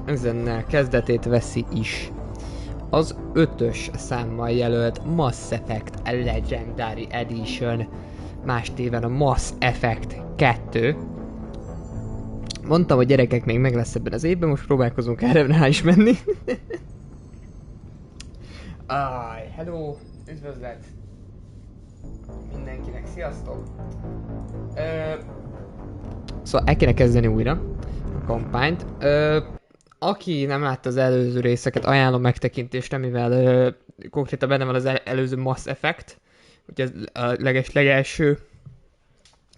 üzennel kezdetét veszi is. Az 5-ös számmal jelölt MassEffect Legendary Edition, más téven a MassEffect 2. Mondtam, hogy gyerekek még meg lesz ebben az évben, most próbálkozunk erre rá is menni. Hello, üdvözlet mindenkinek, sziasztok! Szóval el kéne kezdeni újra a kampányt. Aki nem látta az előző részeket, ajánlom megtekintésre, mivel konkrétan benne van az előző MassEffect, ugye a legelső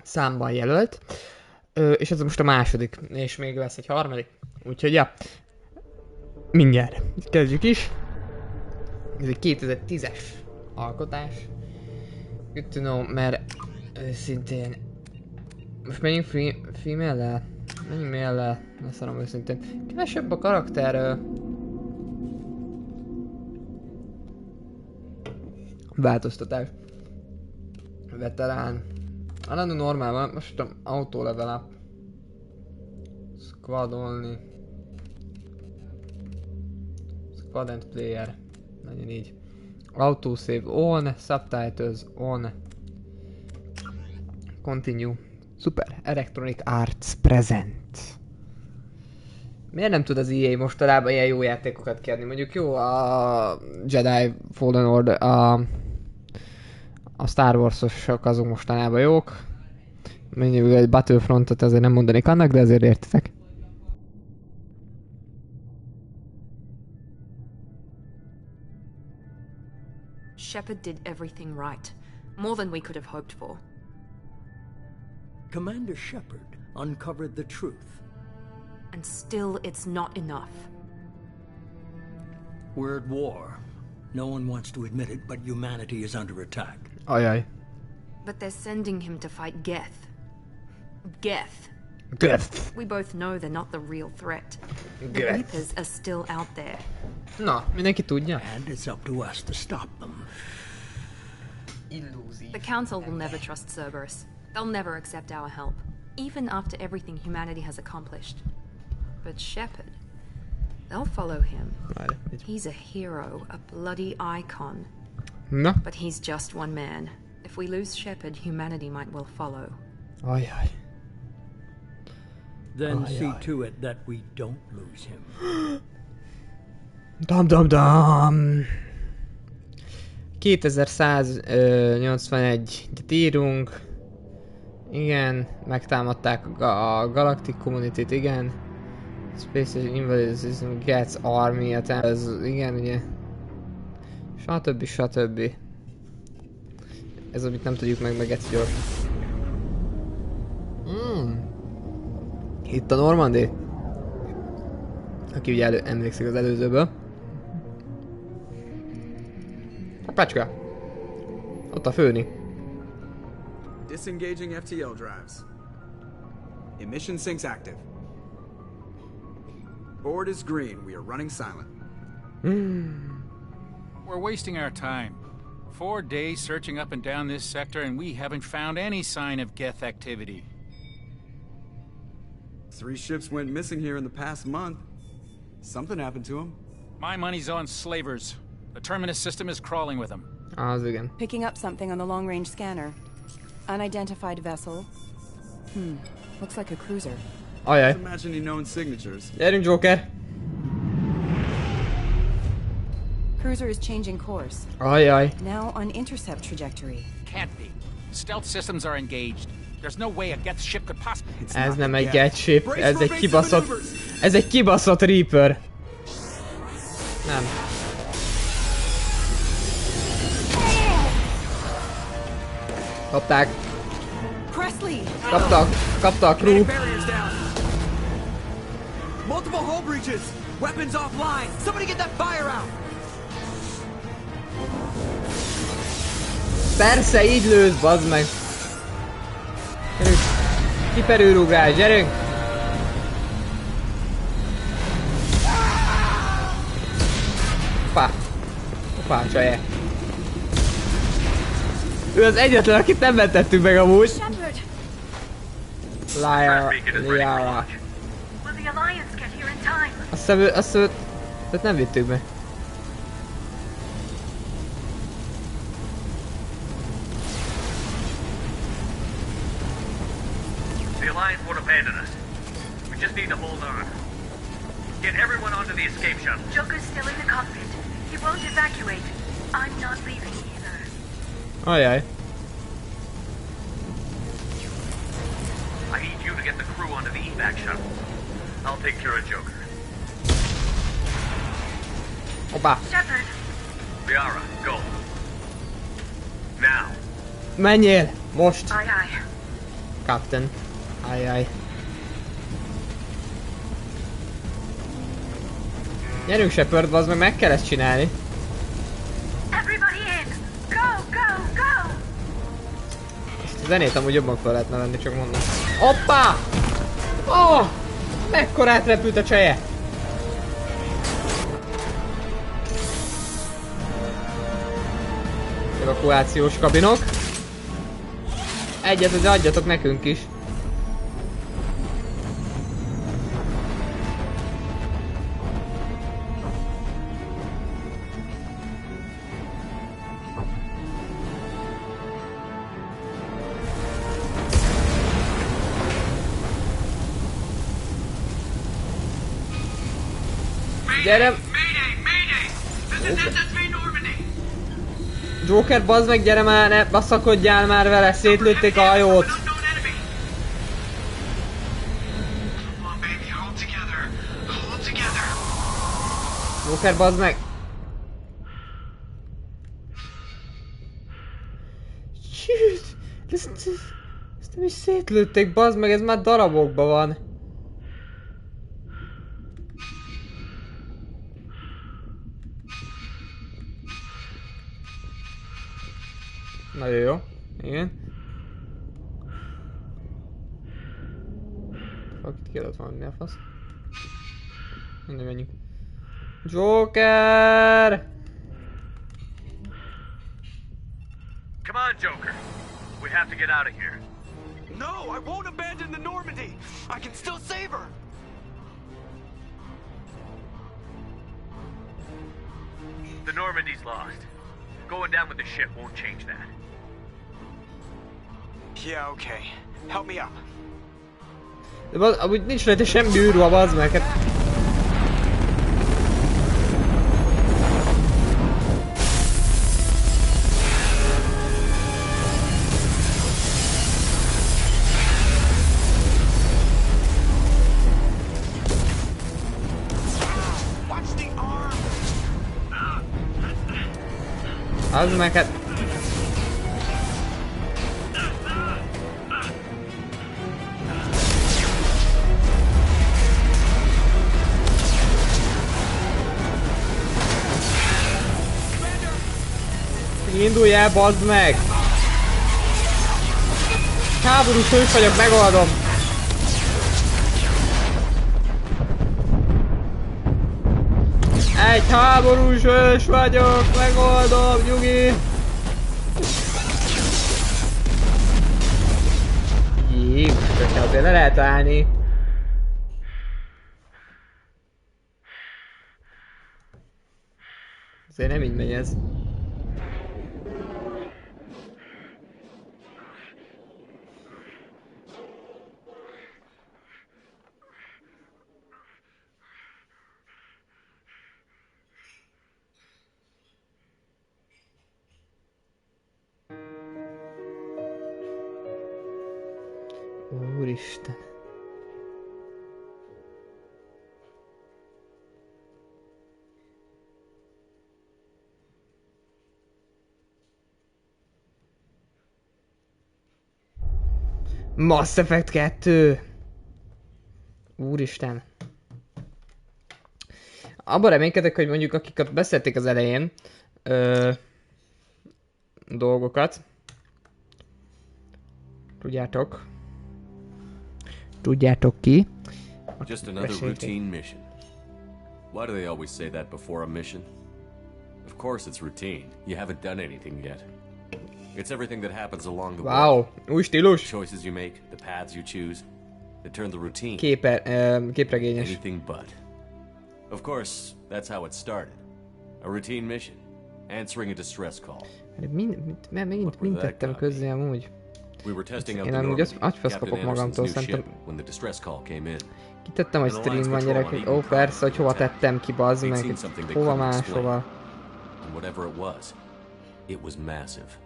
számban jelölt. És ez most a második, és még lesz egy harmadik. Úgyhogy ja, mindjárt kezdjük is. Ez egy 2010-es alkotás. Good to know, mert őszintén... Most menjünk female-lel? Menjünk male-lel, ne szarom őszintén. Kevesebb a karakter... változtatás. Veterán. Állandó normál van, most autó level up. Squadolni. Squad and player. Legyen így. Autosave on, subtitles on. Continue. Super. Electronic Arts present. Miért nem tud az EA mostanában ilyen jó játékokat kérni? Mondjuk jó a Jedi Fallen Order, a Star Wars-osok azok mostanában jók. Mondjuk egy Battlefrontot azért nem mondanék annak, de azért értitek. Shepard did everything right. More than we could have hoped for. Commander Shepard uncovered the truth. And still it's not enough. We're at war. No one wants to admit it, but humanity is under attack. Ajaj. But they're sending him to fight Geth. Geth. Geth. We both know they're not the real threat. The Geth. Reapers are still out there. Na, mindenki tudja. And it's up to us to stop them. The Council will never trust Cerberus. They'll never accept our help, even after everything humanity has accomplished. But Shepard, they'll follow him. He's a hero, a bloody icon. Na. But he's just one man. If we lose Shepard, humanity might well follow. Ajaj. Then see to it that we don't lose him. Dam. 2181-et írunk. Igen, megtámadták a Galactic Community-t, igen. Space Invalid System gets Army, ez igen, ugye. Stb. Ez amit nem tudjuk meg gets gyors. Itt a Normandy. Aki ugye emlékszik az előzőből. A pecska. Ott a főni. Disengaging FTL drives. Emission sinks active. Board is green. We are running silent. We're wasting our time. 4 days searching up and down this sector and we haven't found any sign of Geth activity. 3 ships went missing here in the past month. Something happened to them. My money's on slavers. The Terminus system is crawling with them. Az igen. Picking up something on the long-range scanner. Unidentified vessel. Looks like a cruiser. Ajaj. Imagine any known signatures. Gyerünk, Joker! Cruiser is changing course. Ajaj. Now on intercept trajectory. Can't be. Stealth systems are engaged. There's no way a Geth ship could possibly... Ez nem egy Geth ship, ez egy kibaszott... Ez egy kibaszott Reaper. Nem. Kapták. Kapta a crew. Multiple hull breaches. Weapons offline. Somebody get that fire out. Persze, így lősz, bazd meg. Gyerünk. Kiperőrugrás, gyerünk. Hoppá, csaje. Ő az egyetlen, akit nem mentettünk meg amúgy. Liara. Will the Alliance get here in Azt nem vittük be. The Alliance won't abandon us. We just need to hold on. Get everyone onto the escape shuttle. Joker's still in the cockpit. He won't evacuate. I'm not leaving either. Ajaj. I need you to get the crew onto the evac shuttle. I'll take care of Joker. Hoppá. Shepard. Liara, go. Now. Menjél! Most! Aye, aye. Captain. Ajaj. Gyerünk Shepard, bazd meg kell ezt csinálni. Everybody in. Go, go, go. Ezt a zenét amúgy jobban fel lehetne venni, csak mondom. Hoppá! Oh! Mekkorát repült a cseje! Evakuációs kabinok. Egyet, de adjatok nekünk is. Gyere! Joker, bazd meg, gyere már, ne baszakodjál már vele, szétlőtték a hajót! Joker, bazd meg! Sőt! Ezt nem is szétlőtték, bazd meg, ez már darabokban van. Nagyon jó. Igen. Fuck, itt kiadott valami, mi a fasz? Mindegy, menjünk. Joker! Come on, Joker. We have to get out of here. No, I won't abandon the Normandy. I can still save her. The Normandy's lost. Going down with the ship won't change that. Yeah, okay. Help me up. De amúgy nincs rajta semmi űrruha, bazd meg, hát... Az meg hát... Indulj el, bazd meg! Háborús hős vagyok, megoldom! Egy háborús hős vagyok, megoldom, nyugi! Jézus, csak azért le lehet állni. Azért nem így megy ez. Úristen. Mass Effect 2. Úristen. Abban reménykedek, hogy mondjuk akiket beszélték az elején dolgokat. Tudjátok ki? Just another routine mission. Why do they always say that before a mission? Of course it's routine. You haven't done anything yet. It's everything that happens along the way. Wow, új stílus. The choices you make, the paths you choose, they turn the routine. Képregényes. Anything but. Of course, that's how it started. A routine mission, answering a distress call. Megint mind tettem közzé amúgy. We were testing out Én the amúgy Normandy, agyfasz Captain kapok Anderson's magamtól, new ship, szerintem. when the distress call came in. Kitettem, hogy stream van, gyerekek. Ó, persze, hogy hova tettem ki, bazd meg. Hova máshova. And whatever it was massive.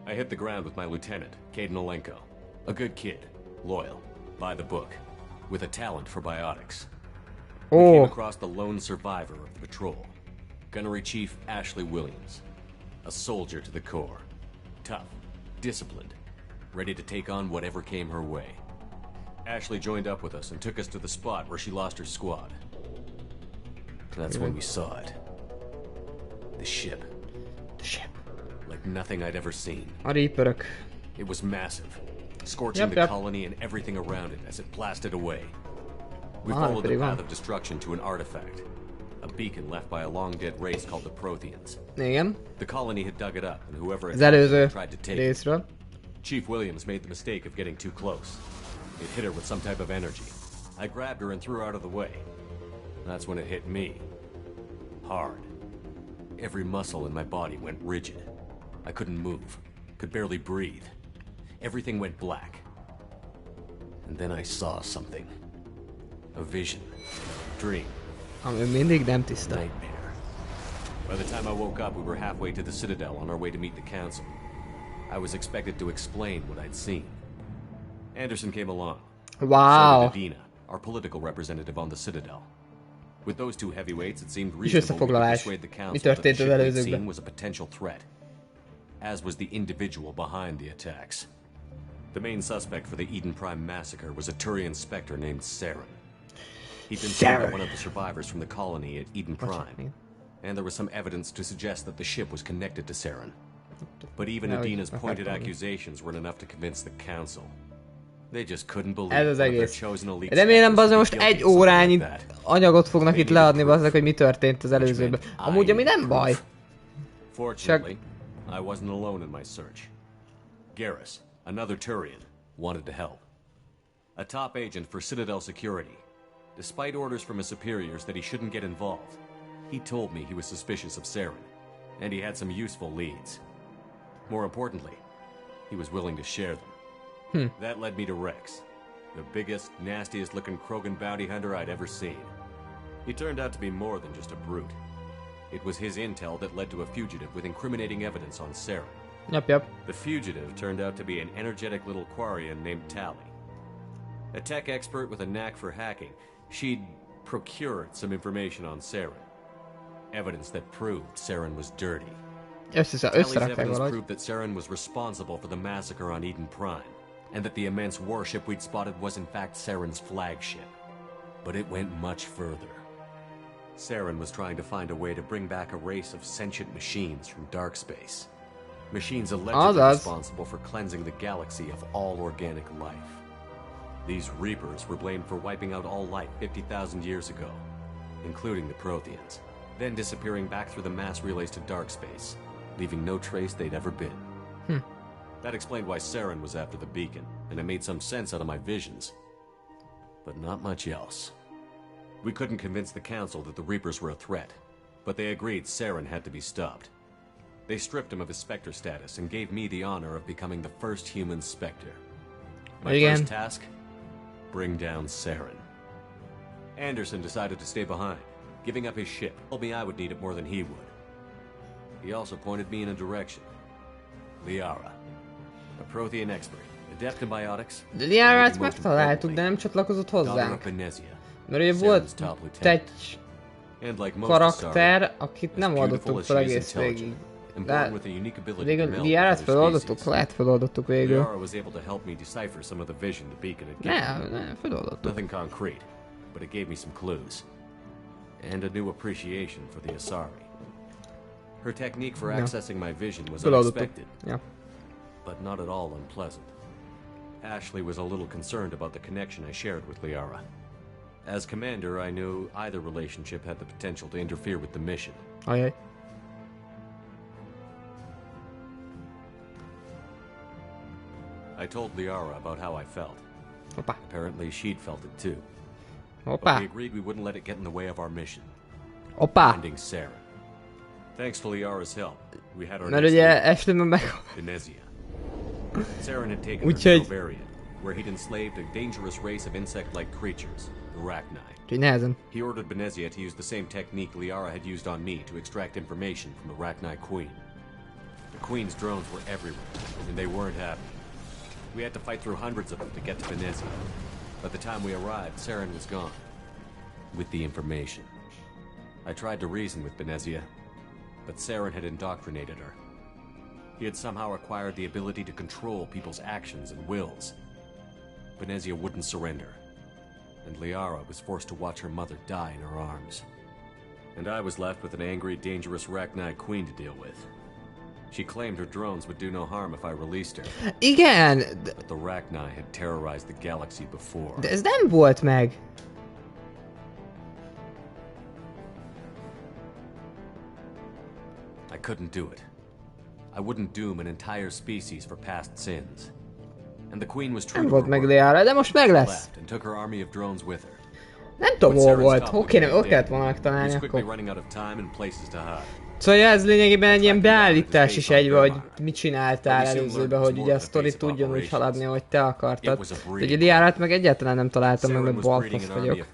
I hit the ground with my lieutenant, Caden Olenko. A good kid, loyal, by the book, with a talent for biotics. We came across the lone survivor of the patrol, Gunnery Chief Ashley Williams. A soldier to the core. Tough, disciplined, ready to take on whatever came her way. Ashley joined up with us and took us to the spot where she lost her squad. That's when we saw it. The ship. The ship. Like nothing I'd ever seen. A Reaperök. It was massive, scorching the colony and everything around it as it blasted away. We followed the path of destruction to an artifact. A beacon left by a long-dead race called the Protheans. Igen. The colony had dug it up, and whoever Az előző tried to take részről. it. Chief Williams made the mistake of getting too close. It hit her with some type of energy. I grabbed her and threw her out of the way. That's when it hit me. Hard. Every muscle in my body went rigid. I couldn't move. Could barely breathe. Everything went black. And then I saw something. A vision. Dream. Ami mindig nem tiszta. Nightmare. By the time I woke up, we were halfway to the Citadel on our way to meet the Council. I was expected to explain what I'd seen. Anderson came along. Wow. So did Adina, our political representative on the Citadel. With those two heavyweights, it seemed reasonable we could persuade the Council that the ship we'd seen was a potential threat, as was the individual behind the attacks. The main suspect for the Eden Prime massacre was a Turian Spectre named Saren. He'd been seen by one of the survivors from the colony at Eden Prime, and there was some evidence to suggest that the ship was connected to Saren. But even Adina's pointed accusations weren't enough to convince the Council. They just couldn't believe Ez az one of their egész. chosen elite Remélem, bazd, most guilty of egy something órányi like that. anyagot fognak itt leadni, bazd, hogy mi történt az előzőben. Amúgy, ami nem baj. Fortunately, I wasn't alone in my search. Garrus, another Turian, wanted to help. A top agent for Citadel Security. Despite orders from his superiors that he shouldn't get involved, he told me he was suspicious of Saren, and he had some useful leads. More importantly, he was willing to share them. That led me to Rex, the biggest, nastiest-looking Krogan bounty hunter I'd ever seen. He turned out to be more than just a brute. It was his intel that led to a fugitive with incriminating evidence on Saren. Yep. The fugitive turned out to be an energetic little Quarian named Tally. A tech expert with a knack for hacking, she'd procured some information on Saren. Evidence that proved Saren was dirty. Tally's evidence proved that Saren was responsible for the massacre on Eden Prime, and that the immense warship we'd spotted was in fact Saren's flagship. But it went much further. Saren was trying to find a way to bring back a race of sentient machines from dark space. Machines allegedly responsible for cleansing the galaxy of all organic life. These Reapers were blamed for wiping out all life 50,000 years ago, including the Protheans, then disappearing back through the mass relays to dark space, leaving no trace they'd ever been. That explained why Saren was after the beacon, and it made some sense out of my visions. But not much else. We couldn't convince the Council that the Reapers were a threat, but they agreed Saren had to be stopped. They stripped him of his Spectre status and gave me the honor of becoming the first human Spectre. My first task? Bring down Saren. Anderson decided to stay behind, giving up his ship. Told me I would need it more than he would. He also pointed me in a direction. Liara, a Prothean expert, adept in biotics. De Liarát megtaláltuk, de nem csatlakozott hozzánk. Mert ugye volt egy karakter, akit nem oldottuk fel egész végig. De végül Liarát feloldottuk? Lehet feloldottuk végül. Nem, feloldottuk. Nothing concrete, but it gave me some clues. And a new appreciation for the Asari. Her technique for accessing my vision was unexpected, but not at all unpleasant. Ashley was a little concerned about the connection I shared with Liara. As commander, I knew either relationship had the potential to interfere with the mission. Ajaj. I told Liara about how I felt. Hoppá. Apparently she'd felt it too. Hoppá. we agreed we wouldn't let it get in the way of our mission. Hoppá. Finding Saren. Thanks to Liara's help, we had our Mert next ugye lead, Ashley-ben meg... Venezia. Saren had taken her Úgyhogy... to Novarian, where he'd enslaved a dangerous race of insect-like creatures, the Rachni. Úgyhogy nehezen. He ordered Venezia to use the same technique Liara had used on me to extract information from the Rachni Queen. The Queen's drones were everywhere, and they weren't happy. We had to fight through hundreds of them to get to Venezia. By the time we arrived, Saren was gone. With the information. I tried to reason with Venezia, but Saren had indoctrinated her. He had somehow acquired the ability to control people's actions and wills. Venezia wouldn't surrender, and Liara was forced to watch her mother die in her arms. And I was left with an angry, dangerous Rachni Queen to deal with. She claimed her drones would do no harm if I released her. Igen! But the Rachni had terrorized the galaxy before. De ez nem volt meg! I couldn't do it. I wouldn't doom an entire species for past sins. And the Queen was true Nem to volt her meg word. Liara, de most meg lesz! Left and took her army of drones with her. Nem tudom, When hol Saren's volt. top Hol was kéne, getting ott kellett dead, volna he megtalálni was quickly akkor. running out of time and places to hide. Szóval ez lényegében egy ilyen beállítás is egy, vagy mit csináltál előzőben, hogy ugye a sztori tudjon úgy haladni, ahogy te akartad. De ugye Liárát meg egyáltalán nem találtam meg, mert balfasz vagyok.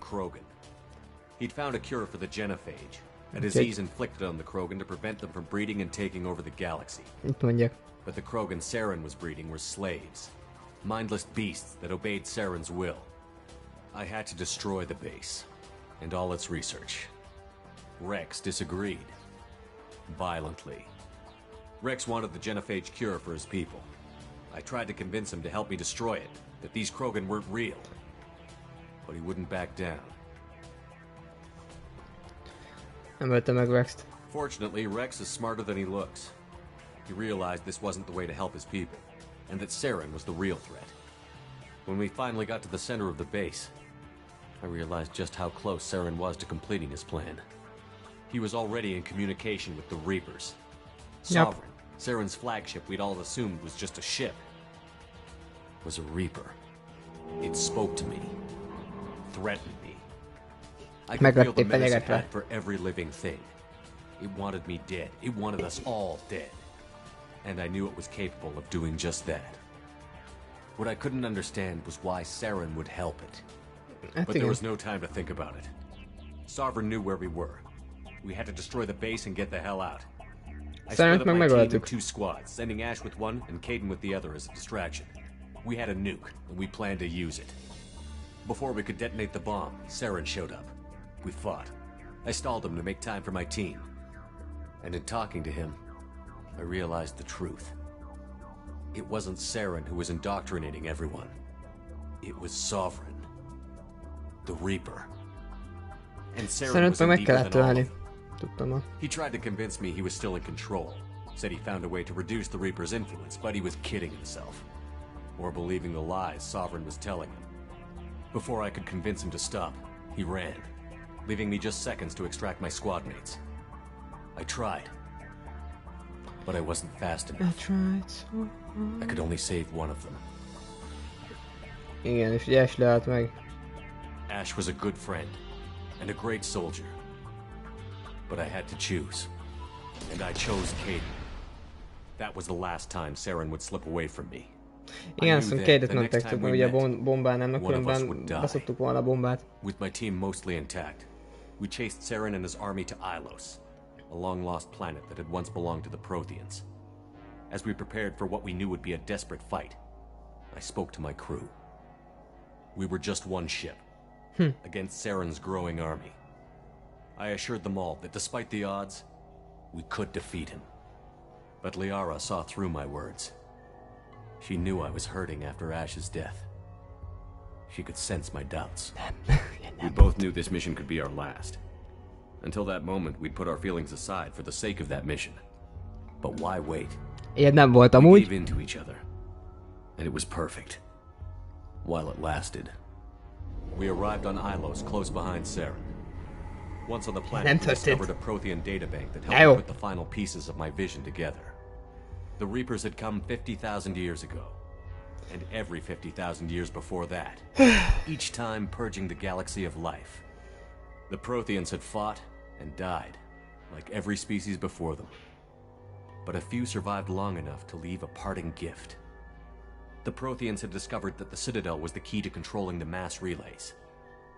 He'd found a cure for the genophage, a disease inflicted on the Krogan to prevent them from breeding and taking over the galaxy. Mit mondjak? But the Krogan Saren was breeding were slaves, mindless beasts that obeyed Saren's will. I had to destroy the base, and all its research. Rex disagreed. Violently. Rex wanted the genophage cure for his people. I tried to convince him to help me destroy it, that these Krogan weren't real. But he wouldn't back down. Nem öltem meg Rext. Fortunately, Rex is smarter than he looks. He realized this wasn't the way to help his people, and that Saren was the real threat. When we finally got to the center of the base, I realized just how close Saren was to completing his plan. He was already in communication with the Reapers. Sovereign, Saren's flagship we'd all assumed was just a ship, was a Reaper. It spoke to me, threatened me. I could feel the menace it had for every living thing. It wanted me dead. It wanted us all dead. And I knew it was capable of doing just that. What I couldn't understand was why Saren would help it. But there was no time to think about it. Sovereign knew where we were. We had to destroy the base and get the hell out. I split up my team in 2 squads, sending Ash with one and Caden with the other as a distraction. We had a nuke, and we planned to use it. Before we could detonate the bomb, Saren showed up. We fought. I stalled him to make time for my team. And in talking to him, I realized the truth. It wasn't Saren who was indoctrinating everyone. It was Sovereign. The Reaper. And Saren was in deeper than all of them. He tried to convince me he was still in control. Said he found a way to reduce the Reaper's influence, but he was kidding himself. Or believing the lies Sovereign was telling him. Before I could convince him to stop, he ran, leaving me just seconds to extract my squad mates. I tried, but I wasn't fast enough. I could only save one of them. Igen, és ugye Ash leállt meg. Ash was a good friend, and a great soldier. But I had to choose. And I chose Caden. That was the last time Saren would slip away from me. Igen, azt mondom, Cadet nem tektük, mert ugye bombálnának, különben beszoptuk volna a bombát. With my team mostly intact, we chased Saren and his army to Ilos, a long-lost planet that had once belonged to the Protheans. As we prepared for what we knew would be a desperate fight, I spoke to my crew. We were just one ship, against Saren's growing army. I assured them all that despite the odds, we could defeat him. But Liara saw through my words. She knew I was hurting after Ash's death. She could sense my doubts. We both knew this mission could be our last. Until that moment, we'd put our feelings aside for the sake of that mission. But why wait? Ilyen nem volt We amúgy. gave in to each other. And it was perfect. While it lasted. We arrived on Ilos, close behind Saren. Once on the planet, we discovered a Prothean databank that helped me put the final pieces of my vision together. The Reapers had come 50,000 years ago. And every 50,000 years before that. Each time purging the galaxy of life. The Protheans had fought and died, like every species before them. But a few survived long enough to leave a parting gift. The Protheans had discovered that the Citadel was the key to controlling the mass relays.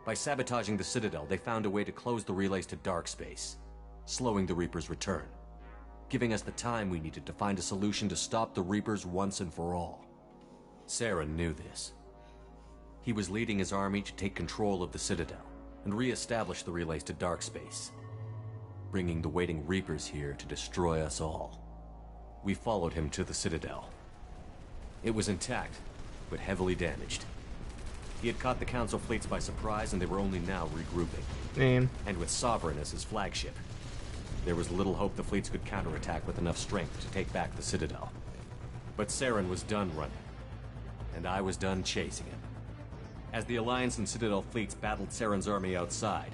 By sabotaging the Citadel, they found a way to close the relays to dark space, slowing the Reaper's return, giving us the time we needed to find a solution to stop the Reapers once and for all. Saren knew this. He was leading his army to take control of the Citadel and re-establish the relays to dark space, bringing the waiting Reapers here to destroy us all. We followed him to the Citadel. It was intact, but heavily damaged. He had caught the Council fleets by surprise, and they were only now regrouping. And with Sovereign as his flagship, there was little hope the fleets could counterattack with enough strength to take back the Citadel. But Saren was done running, and I was done chasing him. As the Alliance and Citadel fleets battled Saren's army outside,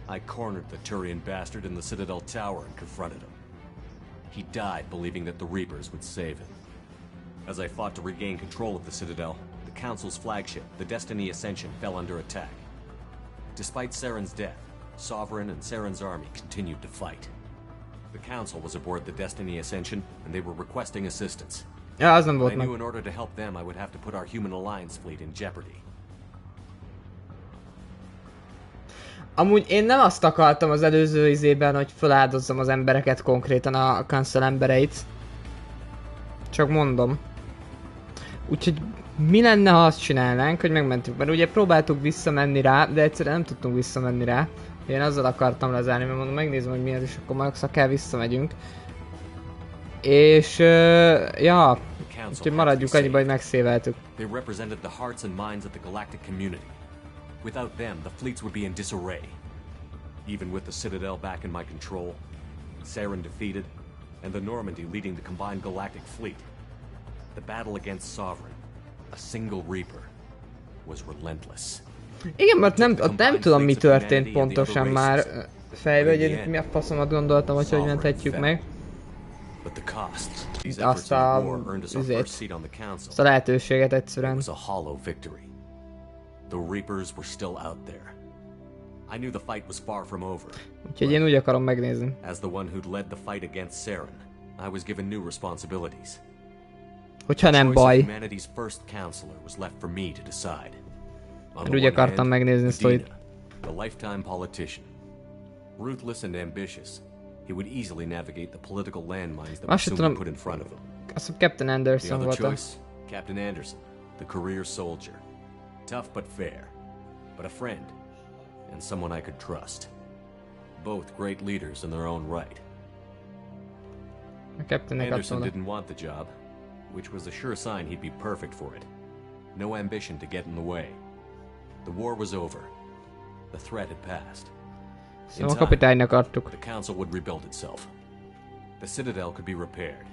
I cornered the Turian bastard in the Citadel tower and confronted him. He died believing that the Reapers would save him. As I fought to regain control of the Citadel, the Council's flagship, the Destiny Ascension, fell under attack. Despite Saren's death, Sovereign and Saren's army continued to fight. The Council was aboard the Destiny Ascension, and they were requesting assistance. Ja, az nem volt I meg. knew in order to help them, I would have to put our Human Alliance fleet in jeopardy. Amúgy én nem azt akartam az előző izében, hogy feláldozzam az embereket, konkrétan a Council embereit. Csak mondom. Úgyhogy mi lenne, ha azt csinálnánk, hogy megmentünk? Mert ugye próbáltuk visszamenni rá, de egyszerűen nem tudtunk visszamenni rá. Én azzal akartam lezárni, mert mondom, megnézem, hogy mi az, és akkor max akár visszamegyünk. És ja, úgyhogy maradjuk annyiba, hogy megszéveltük. They represented the hearts and minds of the galactic community. Without them, the fleets would be in disarray. Even with the Citadel back in my control, Saren defeated, and the Normandy leading the combined galactic fleet, the battle against Sovereign, a single Reaper, was relentless. Igen, mert nem tudom, mi történt pontosan már fejbe, hogy mi a faszomat gondoltam, hogy menthetjük meg. Azt a lehetőséget egyszerűen. Úgyhogy én úgy akarom megnézni. Hogyha nem baj. Mert úgy akartam megnézni ezt, hogy... A lifetime politician. Ruthless and ambitious, he would easily navigate the political landmines that would soon be put in front of him. Azt hiszem Captain Anderson volt. The other choice, Captain Anderson, the career soldier. Tough but fair, but a friend, and someone I could trust. Both great leaders in their own right. Anderson didn't want the job, which was a sure sign he'd be perfect for it. No ambition to get in the way. The war was over. The threat had passed. Szóval a kapitánynak adtuk. The council would rebuild itself. The Citadel could be repaired.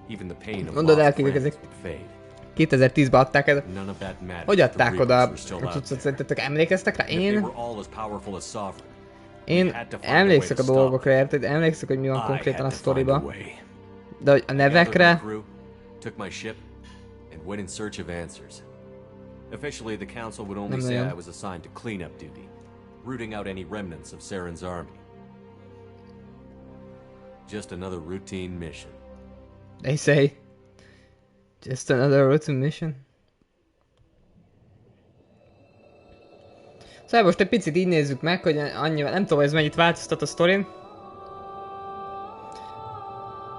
Even the pain of Mondod el, lost kik friends ezek. would fade. 2010-ben adták ezt. None of that mattered. Hogy adták The oda a Reapers were still out cuccot? there. Szerintetek emlékeztek rá? And if they were all as powerful as Sovereign, Én emlékszek a dolgokra, érted? Emlékszek, hogy mi van konkrétan a sztoriba. De hogy a nevekre... Took my ship and went in search of answers. Officially, the council would only say I was assigned to cleanup duty, rooting out any remnants of Saren's army. Just another routine mission. They say, just another routine mission. Szóval most egy picit így nézzük meg, hogy annyival, nem tudom, hogy ez mennyit változtat a sztorin.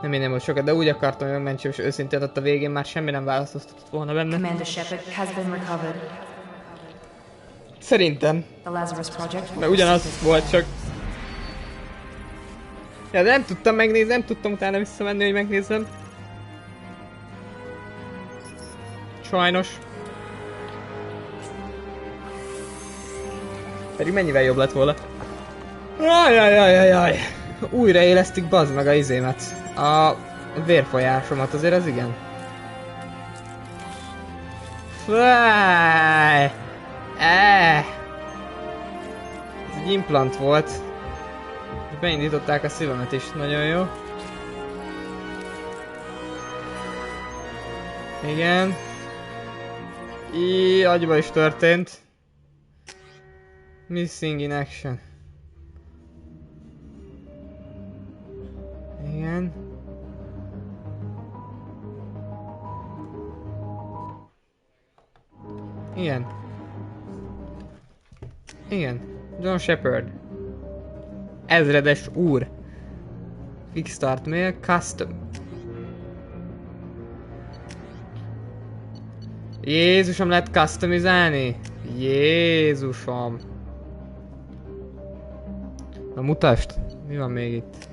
Nem én most sokat, de úgy akartam, hogy megmentsem, és őszintén ott a végén már semmi nem változtatott volna benne. Commander Shepard has been recovered. Szerintem. The Lazarus Project. Mert ugyanaz volt, csak... Ja, de nem tudtam megnézni, nem tudtam utána visszamenni, hogy megnézzem. Sajnos. Pedig mennyivel jobb lett volna. Ajajajajajaj. Újraélesztik bazd meg a izémet. A vérfolyásomat, azért az igen. Fáj! Ez egy implant volt. Beindították a szívemet is, nagyon jó. Igen. agyba is történt. Missing in action. Igen. Igen. Igen. John Shepard. Ezredes úr. Quick start mail, custom. Jézusom, lehet customizálni? Jézusom. Na mutasd, mi van még itt?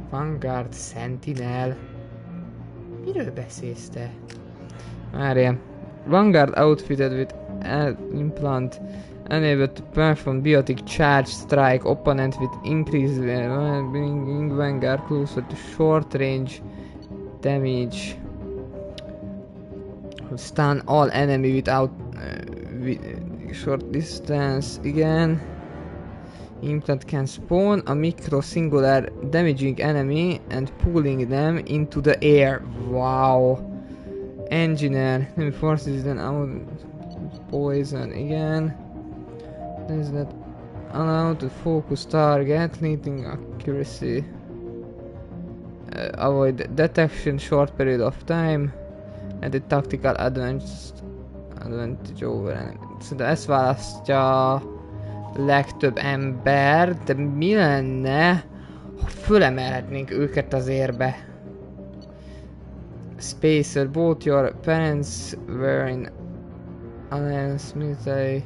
Vanguard Sentinel. Miről beszélsz te? Várjál. Vanguard outfitted with implant enabled to perform biotic charge strike opponent with increased bringing Vanguard closer to short range damage. Stun all enemy without short distance. Igen. Implant can spawn a micro singular damaging enemy and pulling them into the air. Wow. Engineer. Enemy forces then out poison. Igen. Does that allow to focus target, leading accuracy. Avoid detection short period of time. And the tactical advantage over enemy. Szóval ezt választja legtöbb ember, de mi lenne, ha fölemelhetnénk őket az érbe? Spacer, both your parents were in Alliance military.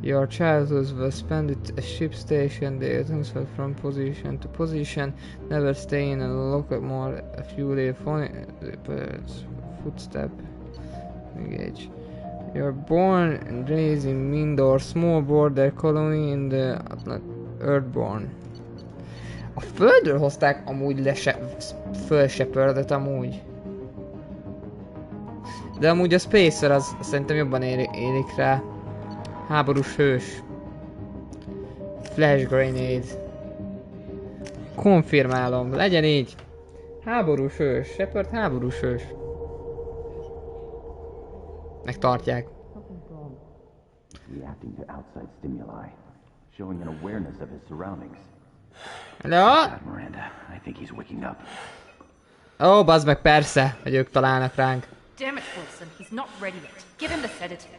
Your childhood was spent at a ship station. They transferred from position to position. Never stay in a local more a few days. Footstep. Engage. You're born and raised in Mindor, small border colony in the Earthborn. A Földről hozták amúgy fölsepördet amúgy. De amúgy a Spacer az szerintem jobban érik rá. Háborús hős. Flash grenade. Konfirmálom, legyen így. Háborús hős, Shepard háborús hős. Megtartják. Reacting to outside stimuli, showing an awareness of his surroundings. Hello? Miranda, I think he's waking up. Ó, bazd meg, persze, hogy ők találnak ránk. Damn it, Wilson, he's not ready yet. Give him the sedative.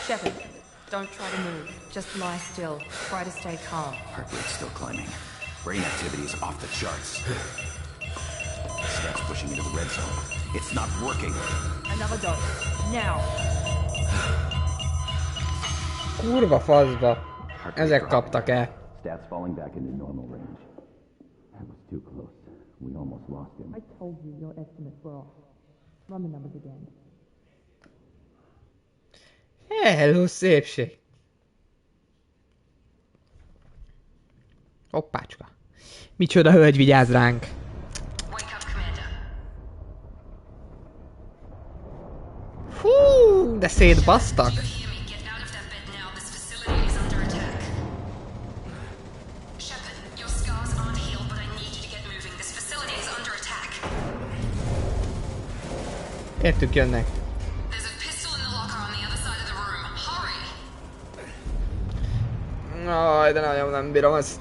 Shepard, don't try to move. Just lie still. Try to stay calm. Heart rate's still climbing. Brain activity is off the charts. Steps pushing into the red zone. It's not working. Another dose. Now. Kurva faszba. Ezek kaptak el. Stats falling back into normal range. That was too close. We almost lost him. I told you your estimates were off. Run the numbers again. Hello, szépség. Hoppácska. Micsoda hölgy vigyáz ránk. Hú, de szétbasztak. Értük, jönnek. Aj, de nagyon nem bírom ezt.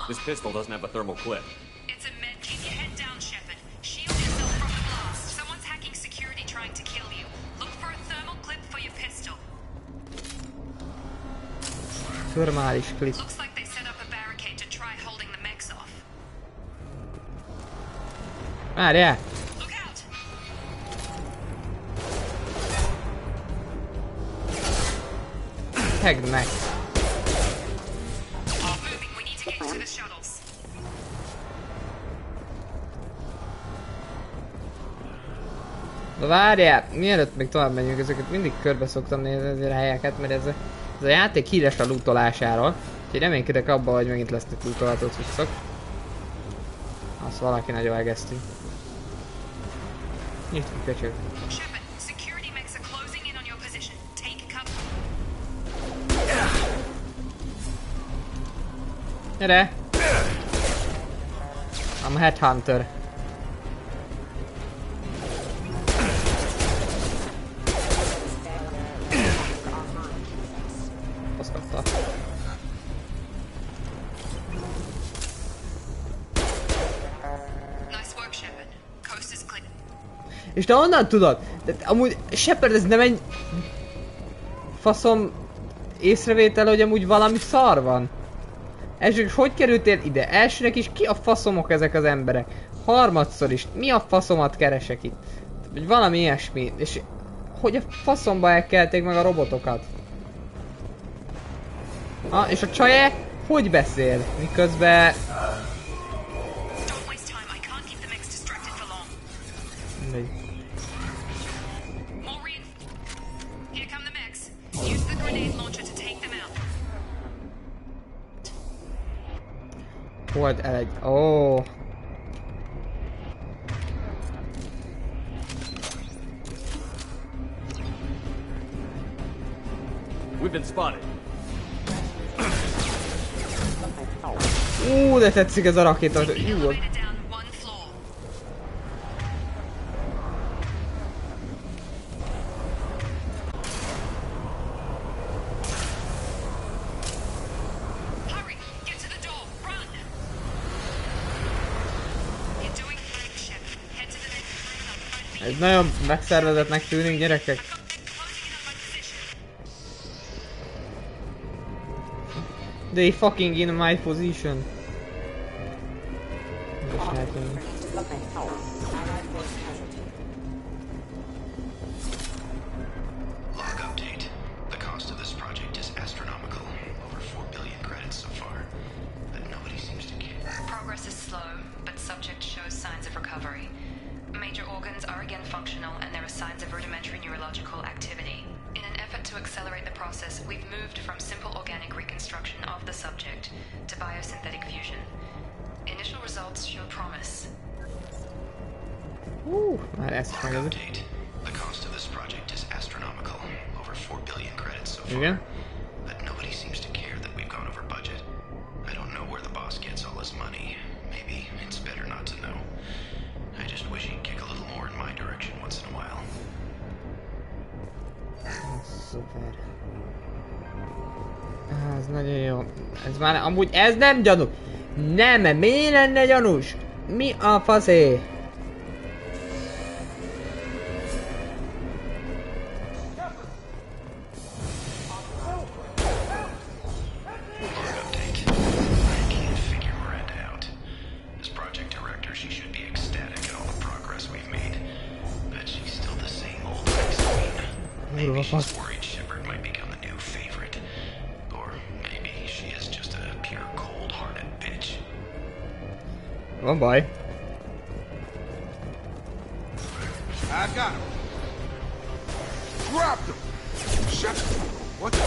This pistol doesn't have a thermal clip. It's a med. Keep your head down, Shepard. Shield yourself from the blast. Someone's hacking security trying to kill you. Look for a thermal clip for your pistol. Thermális klip. Looks like they set up a barricade to try holding the mechs off. Várjál! Look out! Hack the mech. Moving. We need to get to the shuttles. De várjál! Mielőtt még tovább menjünk, ezeket mindig körbe szoktam nézni a helyeket, mert ez a játék híres a lootolásáról. Úgyhogy reménykedek abban, hogy megint lesznek lootolható cuccok. Azt valaki nagyon egeszti. Nyitd ki, köcsög. Shepard, security mechs are closing in on your position. Take cover. Gyere! I'm a headhunter. Azt kapta. És te honnan tudod? De amúgy Shepard, ez nem egy faszom észrevétel, hogy amúgy valami szar van. Elsők, hogy kerültél ide? Elsőnek is ki a faszomok ezek az emberek? Harmadszor is, mi a faszomat keresek itt? Vagy valami ilyesmi. És hogy a faszomba elkelték meg a robotokat? És a csaje hogy beszél? Miközben... Volt el egy... Oh. We've been spotted. De tetszik ez a rakéta. Jó. Ez nagyon megszervezettnek tűnik, gyerekek. They fucking in my position. Log update. The cost of this project is astronomical. Over 4 billion credits so far. But nobody seems to care. Progress is slow, but subject shows signs of recovery. Major organs are again functional and there are signs of rudimentary neurological activity. In an effort to accelerate the process, we've moved from simple organic reconstruction of the subject to biosynthetic fusion. Initial results show promise. Update. The cost of this project is astronomical. Over 4 billion credits so far. Yeah. But nobody seems to care that we've gone over budget. I don't know where the boss gets all his money. Maybe it's better not to know. I just wish he'd kick a little more in my direction once in a while. Szuper. Ez nagyon jó. Ez már amúgy ez nem gyanús. Nem, mi lenne gyanús? Mi a faszé? Maybe she's worried Shepard might become the new favorite. Or maybe she is just a pure cold-hearted bitch. Oh boy. I got him. Dropped him. Shepard, what the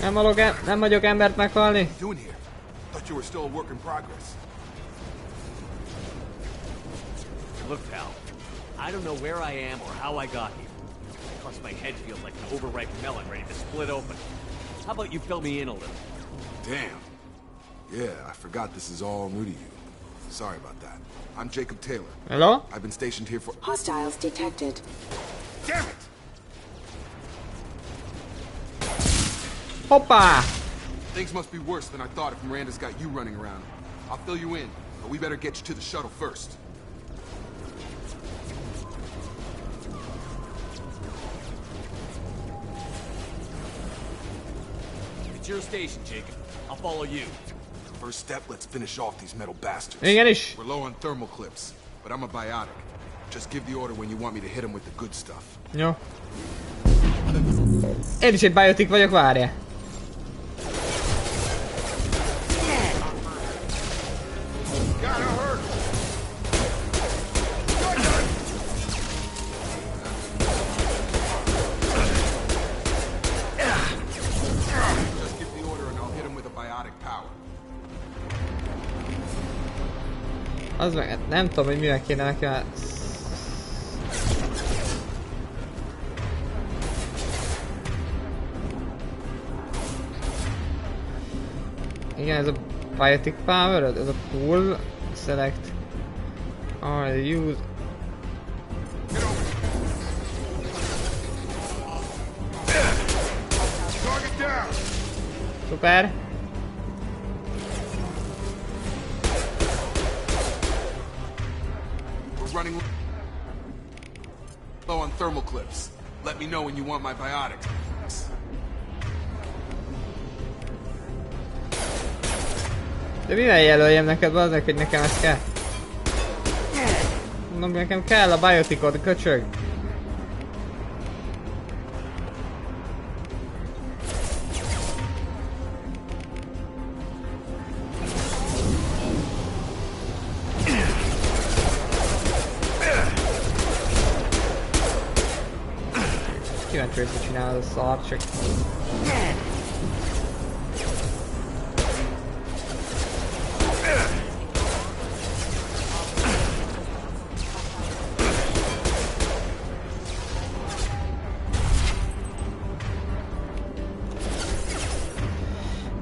hell? Nem vagyok embert meghalni. Doing here? Thought you were still a work in progress. Look, pal, I don't know where I am or how I got here. Plus, my head feels like an overripe melon ready to split open. How about you fill me in a little? Damn. Yeah, I forgot this is all new to you. Sorry about that. I'm Jacob Taylor. Hello? I've been stationed here for... Hostiles detected. Damn it! Hoppa! Things must be worse than I thought if Miranda's got you running around. I'll fill you in, but we better get you to the shuttle first. It's your station, Jacob. I'll follow you. First step, let's finish off these metal bastards. Igenis. We're low on thermal clips, but I'm a biotic. Just give the order when you want me to hit them with the good stuff. Jó. Én is egy biotic vagyok, várja. Az meg, nem tudom, hogy mivel kéne nekem... Igen, ez a biotic power, ez a pull, select, use. Szuper! We're running low on thermal clips. Let me know when you want my biotics. De mivel jelöljem neked, bazdmeg, hogy nekem ez kell? Mondom, nekem kell a bioticod, köcsög. Kíváncsi, hogy csinálod a szar, csak...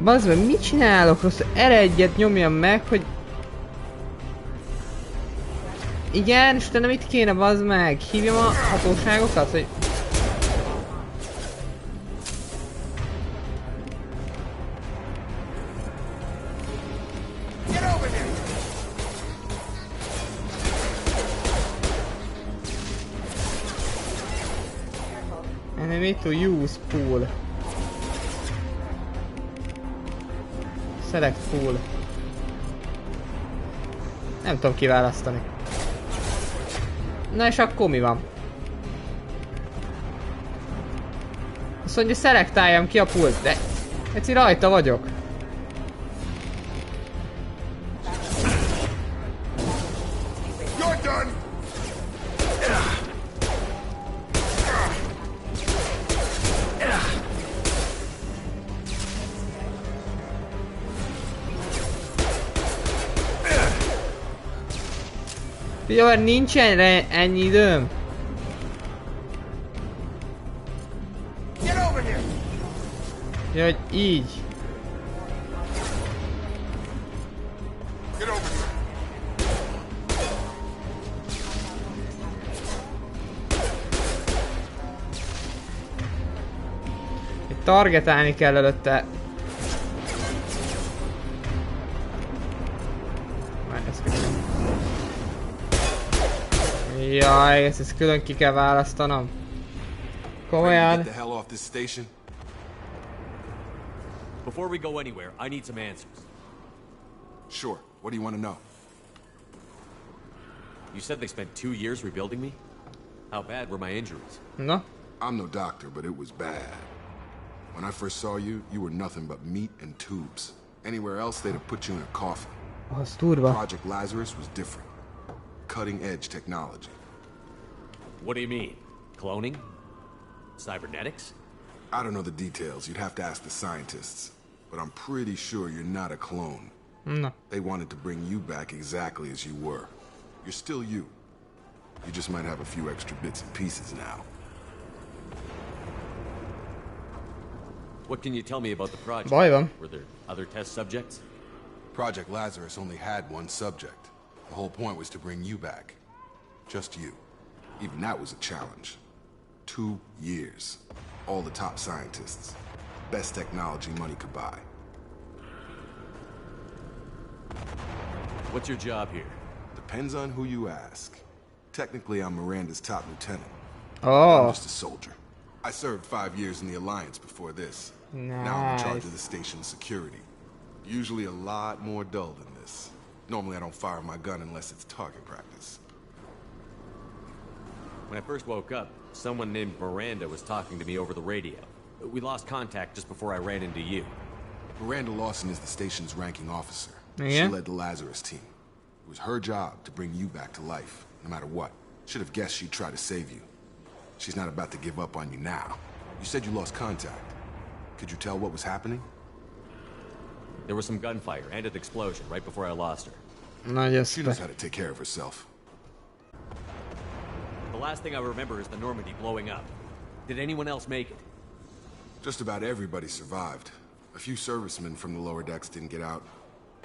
Bazd meg, mit csinálok rossz? Erre egyet nyomjam meg, hogy... Igen, és utána mit kéne, bazd meg? Hívjam a hatóságokat, hogy... Enemy to use pool. Select pool. Nem tudom kiválasztani. Na és akkor mi van? Azt mondja, szelektáljam ki a pult, de... Eci rajta vagyok. Jó, mert nincsen ennyi időm. Ja, hogy így. Itt targetálni kell előtte. Jaj, ezt külön ki kell választanom. Komolyan. Before we go anywhere, I need some answers. Sure. What do you want to know? You said they spent 2 years rebuilding me? How bad were my injuries? No. I'm no doctor, but it was bad. When I first saw you, you were nothing but meat and tubes. Anywhere else, they'd have put you in a coffin. Project Lazarus was different. Cutting-edge technology. What do you mean? Cloning? Cybernetics? I don't know the details. You'd have to ask the scientists. But I'm pretty sure you're not a clone. No. They wanted to bring you back exactly as you were. You're still you. You just might have a few extra bits and pieces now. What can you tell me about the project? Bajban. Were there other test subjects? Project Lazarus only had one subject. The whole point was to bring you back. Just you. Even that was a challenge. 2 years. All the top scientists. Best technology money could buy. What's your job here? Depends on who you ask. Technically, I'm Miranda's top lieutenant. Oh. I'm just a soldier. I served 5 years in the Alliance before this. Nice. Now I'm in charge of the station's security. Usually a lot more dull than this. Normally I don't fire my gun unless it's target practice. When I first woke up, someone named Miranda was talking to me over the radio. We lost contact just before I ran into you. Miranda Lawson is the station's ranking officer. Yeah? She led the Lazarus team. It was her job to bring you back to life, no matter what. Should have guessed she'd try to save you. She's not about to give up on you now. You said you lost contact. Could you tell what was happening? There was some gunfire and an explosion right before I lost her. No, yes. She knows how to take care of herself. The last thing I remember is the Normandy blowing up. Did anyone else make it? Just about everybody survived. A few servicemen from the lower decks didn't get out.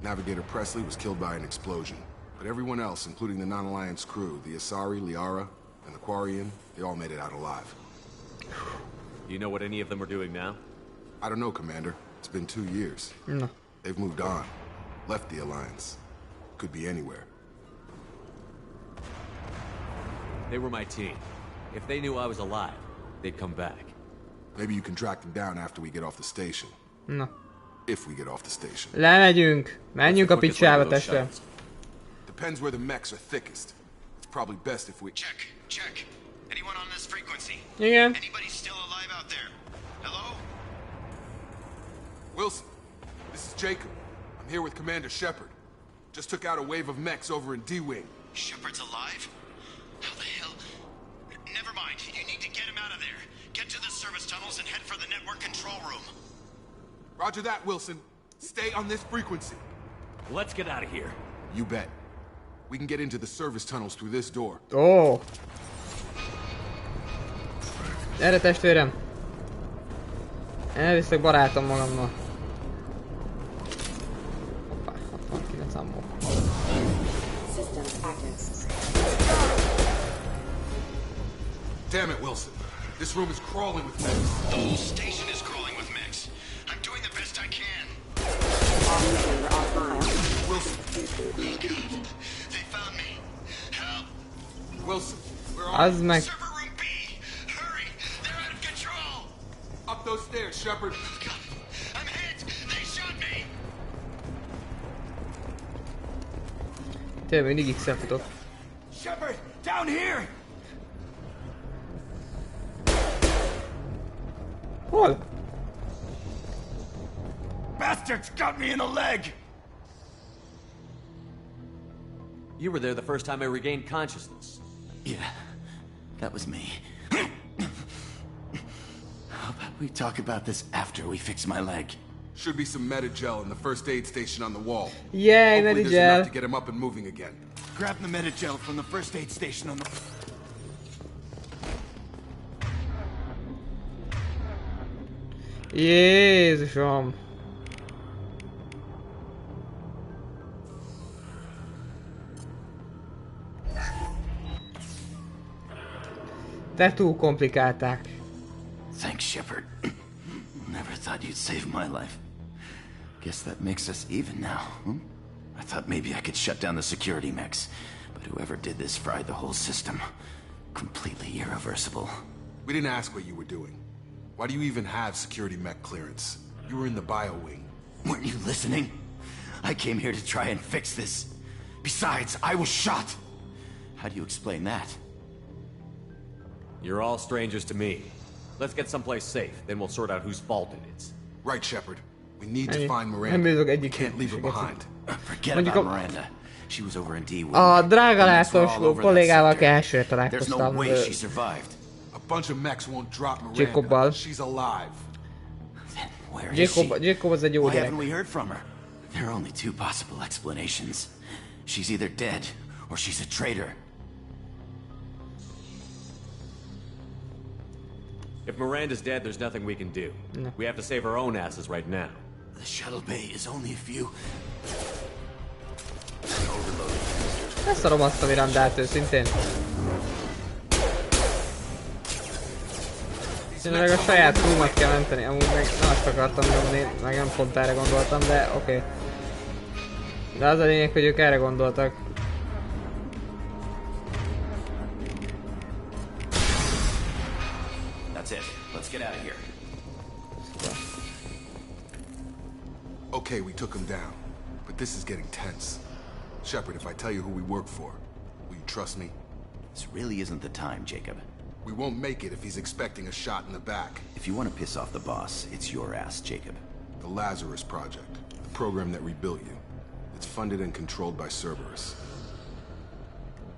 Navigator Presley was killed by an explosion. But everyone else, including the non-Alliance crew, the Asari, Liara, and the Quarian, they all made it out alive. You know what any of them are doing now? I don't know, Commander. It's been 2 years. No. They've moved on. Left the Alliance. Could be anywhere. They were my team. If they knew I was alive, they'd come back. Maybe you can track them down after we get off the station. Na. If we get off the station. Lemegyünk. Menjünk a picsába, testvérem. Depends where the mechs are thickest. It's probably best if we... Check. Anyone on this frequency? Igen. Anybody still alive out there? Hello? Wilson, this is Jacob. I'm here with Commander Shepard. Just took out a wave of mechs over in D-Wing. Shepard's alive? How the hell? Never mind. You need to get him out of there. Get to the service tunnels and head for the network control room. Roger that, Wilson. Stay on this frequency. Let's get out of here. You bet. We can get into the service tunnels through this door. Oh. Gyere, testvérem. Elviszek barátom magammal. Hoppá, 69 ammó. Damn it, Wilson. This room is crawling with mechs. The whole station is crawling with mechs. I'm doing the best I can. Wilson. Oh, God. They found me. Help. Wilson, where are you? Server room B. Hurry. They're out of control. Up those stairs, Shepard. God. I'm hit. They shot me. Tényleg mindig X-el futok. Shepard, down here. Hol? Bastards got me in the leg. You were there the first time I regained consciousness. Yeah, that was me. How about we talk about this after we fix my leg? Should be some Medi-gel in the first aid station on the wall. Yay, Hopefully Medi-gel. there's enough to get him up and moving again. Grab the Medi-gel from the first aid station on the... Jézusom. De túl komplikálták. Thanks, Shepard. Never thought you'd save my life. Guess that makes us even now, hmm? I thought maybe I could shut down the security mechs, but whoever did this fried the whole system. Completely irreversible. We didn't ask what you were doing. Why do you even have security mech clearance? You were in the bio wing. Weren't you listening? I came here to try and fix this. Besides, I was shot. How do you explain that? You're all strangers to me. Let's get someplace safe, then we'll sort out whose fault it is. Right, Shepard. We need to find Miranda. We can't leave her behind. Forget about Miranda. She was over in D-Wing. A drága látós kollégával elsőre There's no találkoztam. way she survived. A bunch of mechs won't drop Jacobbal. Miranda. She's alive. Then where is she? Jacob az egy jó Why gyerek. haven't we heard from her? There are only two possible explanations. She's either dead or she's a traitor. If Miranda's dead, there's nothing we can do. No. We have to save our own asses right now. The shuttle bay is only a few. Leszarom azt a Mirandát őszintén. Tényleg a saját crewmat kell menteni, amúgy meg nem azt akartam nyomni, meg nem pont erre gondoltam, de oké. De az a lényeg, hogy ők erre gondoltak. That's it. Let's get out of here. Okay, we took him down. But this is getting tense. Shepard, if I tell you who we work for, will you trust me? This really isn't the time, Jacob. We won't make it if he's expecting a shot in the back. If you want to piss off the boss, it's your ass, Jacob. The Lazarus Project, the program that rebuilt you. It's funded and controlled by Cerberus.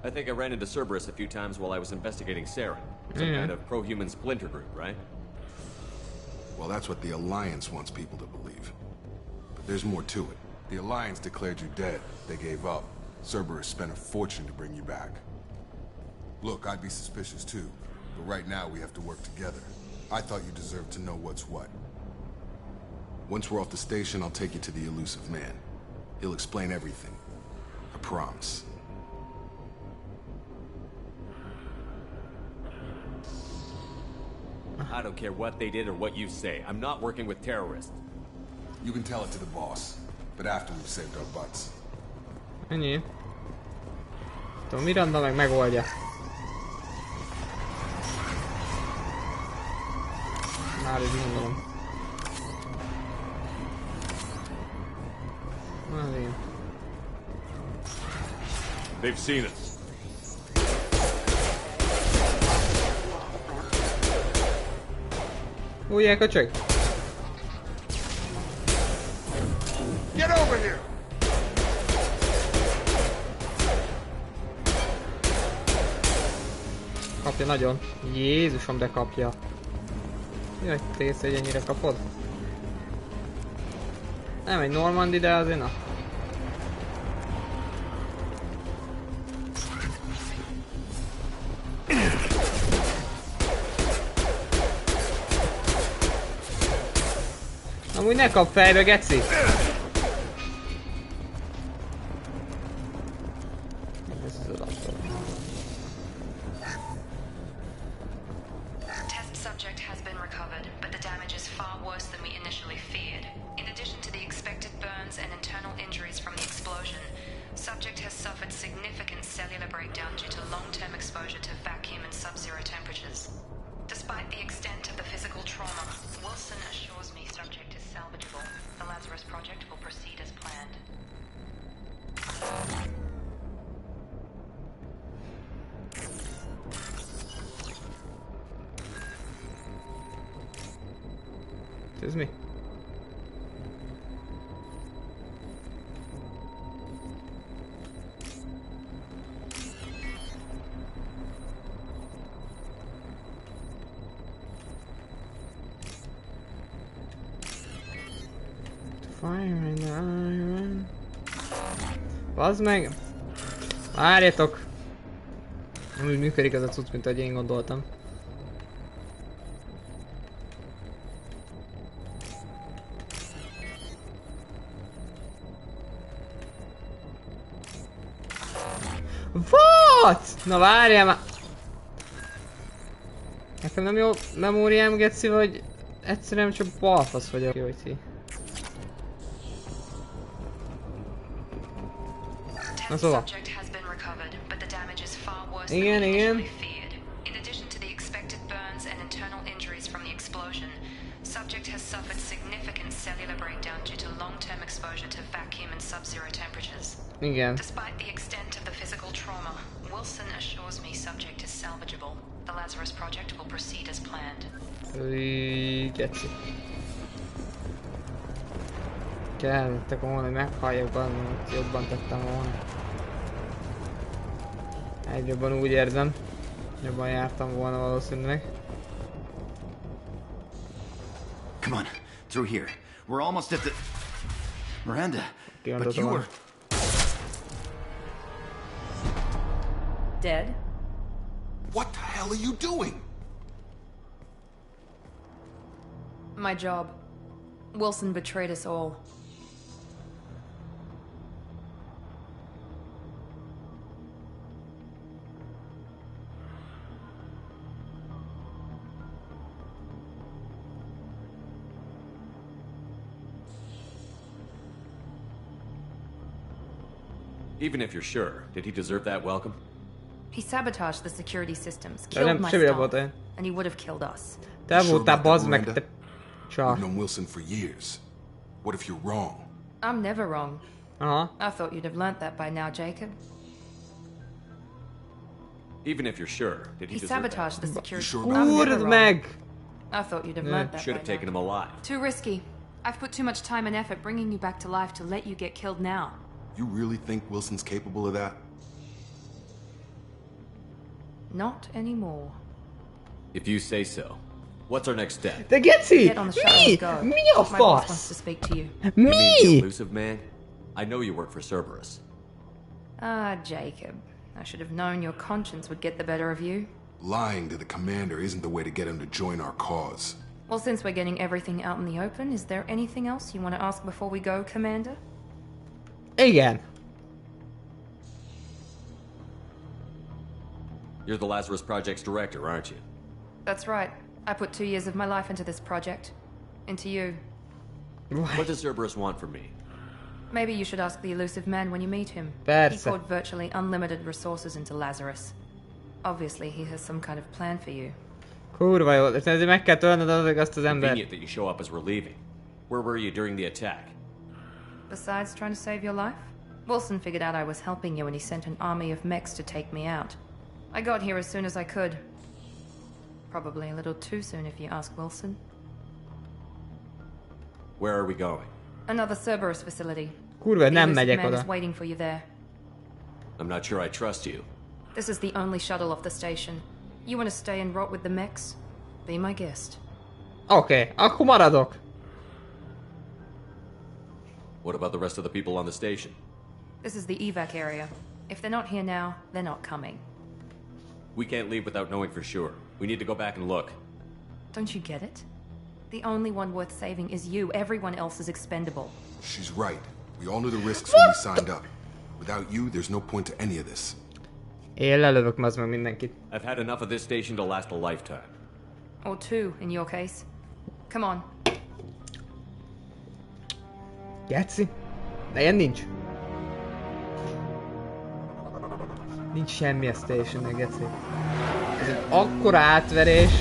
I think I ran into Cerberus a few times while I was investigating Saren. Some kind of pro-human splinter group, right? Well, that's what the Alliance wants people to believe. But there's more to it. The Alliance declared you dead. They gave up. Cerberus spent a fortune to bring you back. Look, I'd be suspicious too. But right now we have to work together. I thought you deserved to know what's what. Once we're off the station, I'll take you to the elusive man. He'll explain everything. I promise. I don't care what they did or what you say. I'm not working with terrorists. You can tell it to the boss, but after we've saved our butts. Ennyi. Tudom, Miranda meg megoldja. Már így gondolom. Na, igen. They've seen us. Ugye, köcsög? Get over here! Kapja nagyon. Jézusom, de kapja. Jaj, tész, hogy ennyire kapod? Nem egy Normandi, de azért na. Amúgy ne kap fejbe, geci! Test subject has been recovered, but the damage is far worse than we initially feared. In addition to the expected burns and internal injuries from the explosion, subject has suffered significant cellular breakdown due to long-term exposure to vacuum and sub-zero temperatures. Despite the extent of the physical trauma, Wilson assures me subject is salvageable. The Lazarus project will proceed as planned. Ez mi? Fire in the iron. Bazd meg! Várjatok! Nem úgy működik ez a cucc, mint ahogy én gondoltam. What? Na várjál már! Nekem nem jó memóriám, geci, vagy egyszerűen csak balfasz vagyok, jó, hogy na szóval. Igen, igen. In addition to the expected burns and internal injuries from the explosion, subject has suffered significant cellular breakdown due to long-term exposure to vacuum and sub-zero temperatures. Igen. Despite the extent of the physical trauma, Wilson assures me subject is salvageable. The Lazarus project will proceed as planned. Geci. Kellettek volna, hogy meghalljak benne, jobban tettem volna. Egy jobban úgy érzem. Jobban jártam volna valószínűleg. Come on, through here. We're almost at the... Miranda, but you were... Dead? What the hell are you doing? My job. Wilson betrayed us all. Even if you're sure, did he deserve that welcome? He sabotaged the security systems, killed my staff, and he would have killed us. Te voltál, bazd meg, te We've known Wilson for years. What if you're wrong? I'm never wrong. I thought you'd have learnt that by now, Jacob. Even if you're sure, did he deserve sabotaged that? the security. You sure I'm never Kurd wrong. meg! I thought you'd have learnt that Should by have taken now. him alive. Too risky. I've put too much time and effort bringing you back to life to let you get killed now. You really think Wilson's capable of that? Not anymore. If you say so. What's our next step? De geci! Get on the shuttle and go. Mi a My boss wants fasz? to speak to you. You mean the Mi? elusive man? I know you work for Cerberus. Ah, Jacob. I should have known your conscience would get the better of you. Lying to the commander isn't the way to get him to join our cause. Well, since we're getting everything out in the open, is there anything else you want to ask before we go, Commander? Igen. You're the Lazarus Project's director, aren't you? That's right. I put 2 years of my life into this project. Into you. What does Cerberus want from me? Maybe you should ask the elusive man when you meet him. Persze. He poured virtually unlimited resources into Lazarus. Obviously, he has some kind of plan for you. Kurva jó, és ezért meg kell tölnöd azt az embert. Convenient that you show up as we're leaving. Where were you during the attack? Besides trying to save your life, Wilson figured out I was helping you and he sent an army of mechs to take me out. I got here as soon as I could. Probably a little too soon if you ask Wilson. Where are we going? Another Cerberus facility. Kurva, nem The megyek man oda. is waiting for you there. I'm not sure I trust you. This is the only shuttle off the station. You want to stay and rot with the mechs? Be my guest. Oké, akkor maradok. What about the rest of the people on the station? This is the evac area. If they're not here now, they're not coming. We can't leave without knowing for sure. We need to go back and look. Don't you get it? The only one worth saving is you. Everyone else is expendable. She's right. We all knew the risks when we signed up. Without you, there's no point to any of this. Én lelövök meg mindenkit. I've had enough of this station to last a lifetime. Or 2, in your case. Come on. Geci? De ilyen nincs. Nincs semmi a stationnek, Geci. Ez egy akkora átverés.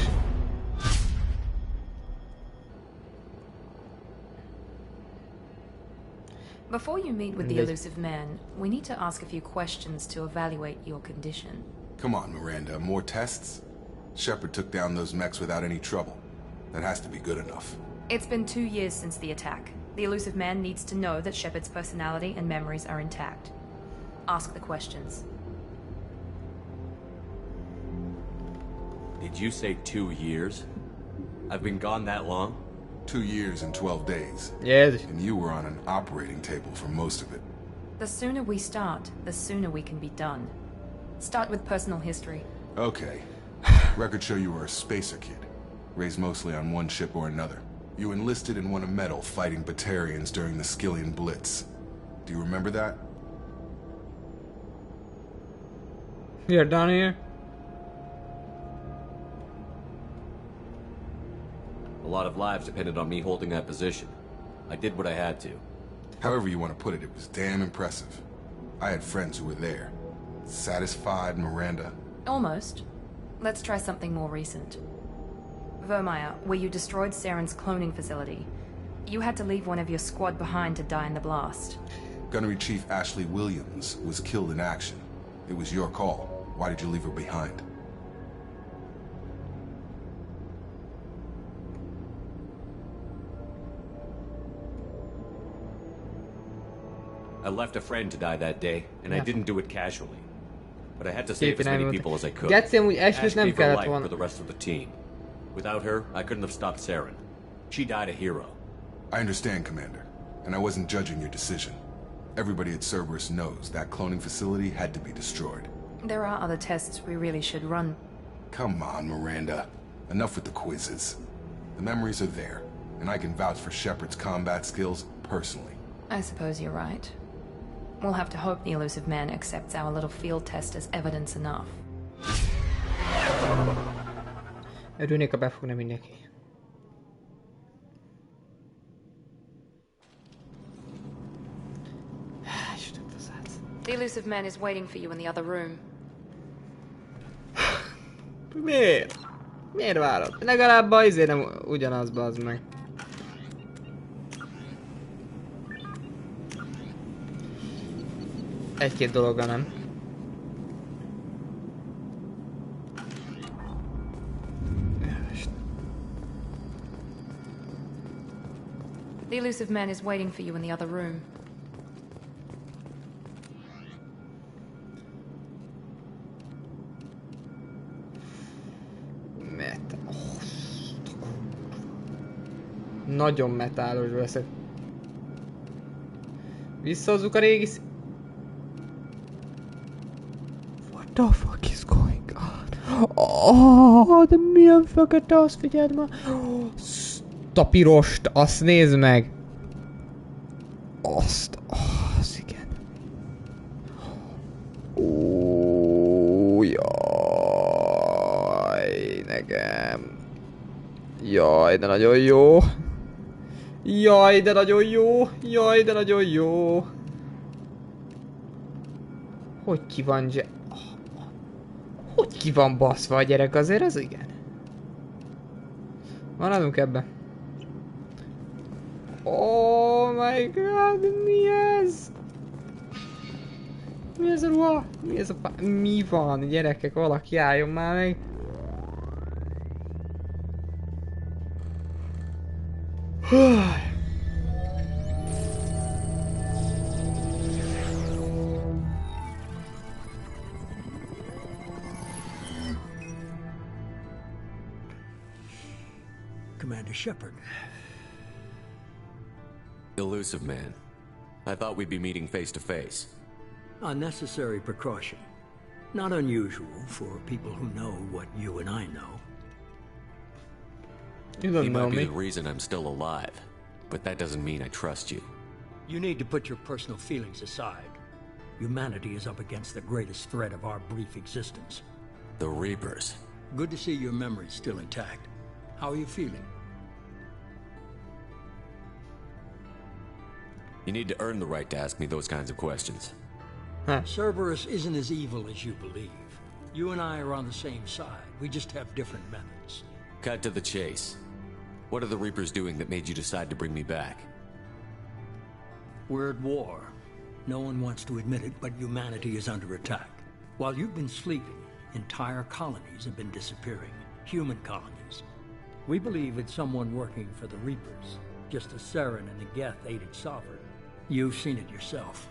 Before you meet with the elusive man, we need to ask a few questions to evaluate your condition. Come on, Miranda. More tests? Shepard took down those mechs without any trouble. That has to be good enough. It's been 2 years since the attack. The elusive man needs to know that Shepard's personality and memories are intact. Ask the questions. Did you say 2 years? I've been gone that long? 2 years and 12 days. Yes. And you were on an operating table for most of it. The sooner we start, the sooner we can be done. Start with personal history. Okay. Records show you were a spacer kid. Raised mostly on one ship or another. You enlisted and won a medal fighting Batarians during the Skillian Blitz. Do you remember that? You're down here? A lot of lives depended on me holding that position. I did what I had to. However you want to put it, it was damn impressive. I had friends who were there. Satisfied, Miranda? Almost. Let's try something more recent. Vermeer, where you destroyed Saren's cloning facility. You had to leave one of your squad behind to die in the blast. Gunnery Chief Ashley Williams was killed in action. It was your call. Why did you leave her behind? I left a friend to die that day, and I didn't do it casually. But I had to save as many people as I could. Geci, amúgy Ashley nem Ashley for kellett life volna. for the rest of the team. Without her, I couldn't have stopped Saren. She died a hero. I understand, Commander. And I wasn't judging your decision. Everybody at Cerberus knows that cloning facility had to be destroyed. There are other tests we really should run. Come on, Miranda. Enough with the quizzes. The memories are there, and I can vouch for Shepard's combat skills personally. I suppose you're right. We'll have to hope the elusive man accepts our little field test as evidence enough. Örülnék, ha befogna mindenki. The elusive man is waiting for you in the other room. Miért? Miért várod? Legalább a izé nem ugyanaz, bazd meg. Egy-két dologra nem. The elusive man is waiting for you in the other room. Nagyon metálos veszek. Visszahozzuk a régi What the fuck is going on? De milyen fekete, azt figyeld már. A pirost, azt nézd meg. Az igen. Jaj, nekem. Jaj, de nagyon jó. Jaj, de nagyon jó. Jaj, de nagyon jó. Hogy ki van Hogy ki van baszva a gyerek, azért az igen. Maradunk ebbe. Oh my god, mi ez? Mi ez a ruha? Mi ez a mi van, gyerekek, valaki álljon már meg. Commander Shepard. Elusive man. I thought we'd be meeting face to face. A necessary precaution. Not unusual for people who know what you and I know. You don't know might me. be the reason I'm still alive, but that doesn't mean I trust you. You need to put your personal feelings aside. Humanity is up against the greatest threat of our brief existence. The Reapers. Good to see your memory's still intact. How are you feeling? You need to earn the right to ask me those kinds of questions. Cerberus isn't as evil as you believe. You and I are on the same side. We just have different methods. Cut to the chase. What are the Reapers doing that made you decide to bring me back? We're at war. No one wants to admit it, but humanity is under attack. While you've been sleeping, entire colonies have been disappearing. Human colonies. We believe it's someone working for the Reapers, just as Saren and the Geth aided Sovereign. You've seen it yourself.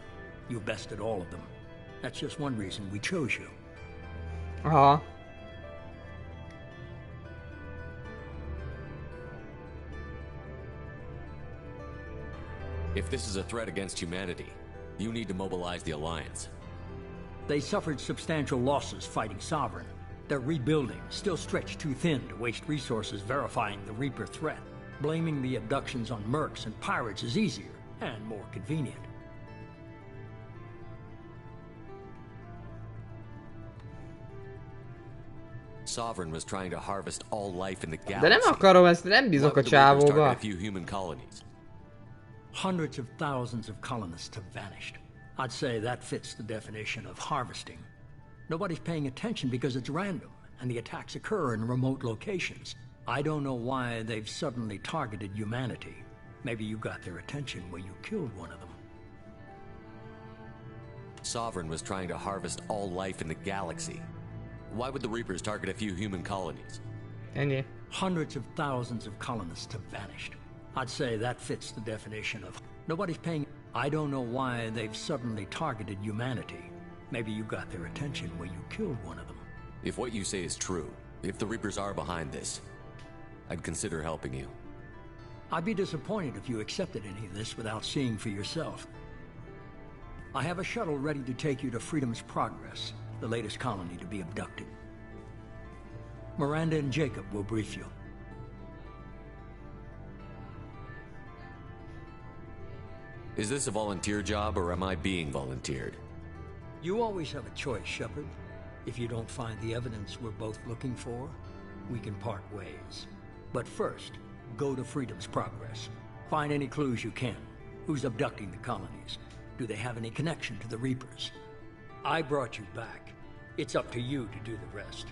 You bested all of them. That's just one reason we chose you. If this is a threat against humanity, you need to mobilize the Alliance. They suffered substantial losses fighting Sovereign. They're rebuilding, still stretched too thin to waste resources verifying the Reaper threat. Blaming the abductions on mercs and pirates is easier and more convenient. Sovereign was trying to harvest all life in the galaxy. De nem akarom ezt, nem bízok a csávóba. A few human colonies. Hundreds of thousands of colonists have vanished. I'd say that fits the definition of harvesting. Nobody's paying attention because it's random, and the attacks occur in remote locations. I don't know why they've suddenly targeted humanity. Maybe you got their attention when you killed one of them. Sovereign was trying to harvest all life in the galaxy. Why would the Reapers target a few human colonies? Hundreds of thousands of colonists have vanished. I'd say that fits the definition of nobody's paying. I don't know why they've suddenly targeted humanity. Maybe you got their attention when you killed one of them. If what you say is true, if the Reapers are behind this, I'd consider helping you. I'd be disappointed if you accepted any of this without seeing for yourself. I have a shuttle ready to take you to Freedom's Progress, the latest colony to be abducted. Miranda and Jacob will brief you. Is this a volunteer job, or am I being volunteered? You always have a choice, Shepard. If you don't find the evidence we're both looking for, we can part ways. But first, go to Freedom's Progress. Find any clues you can. Who's abducting the colonies? Do they have any connection to the Reapers? I brought you back. It's up to you to do the rest.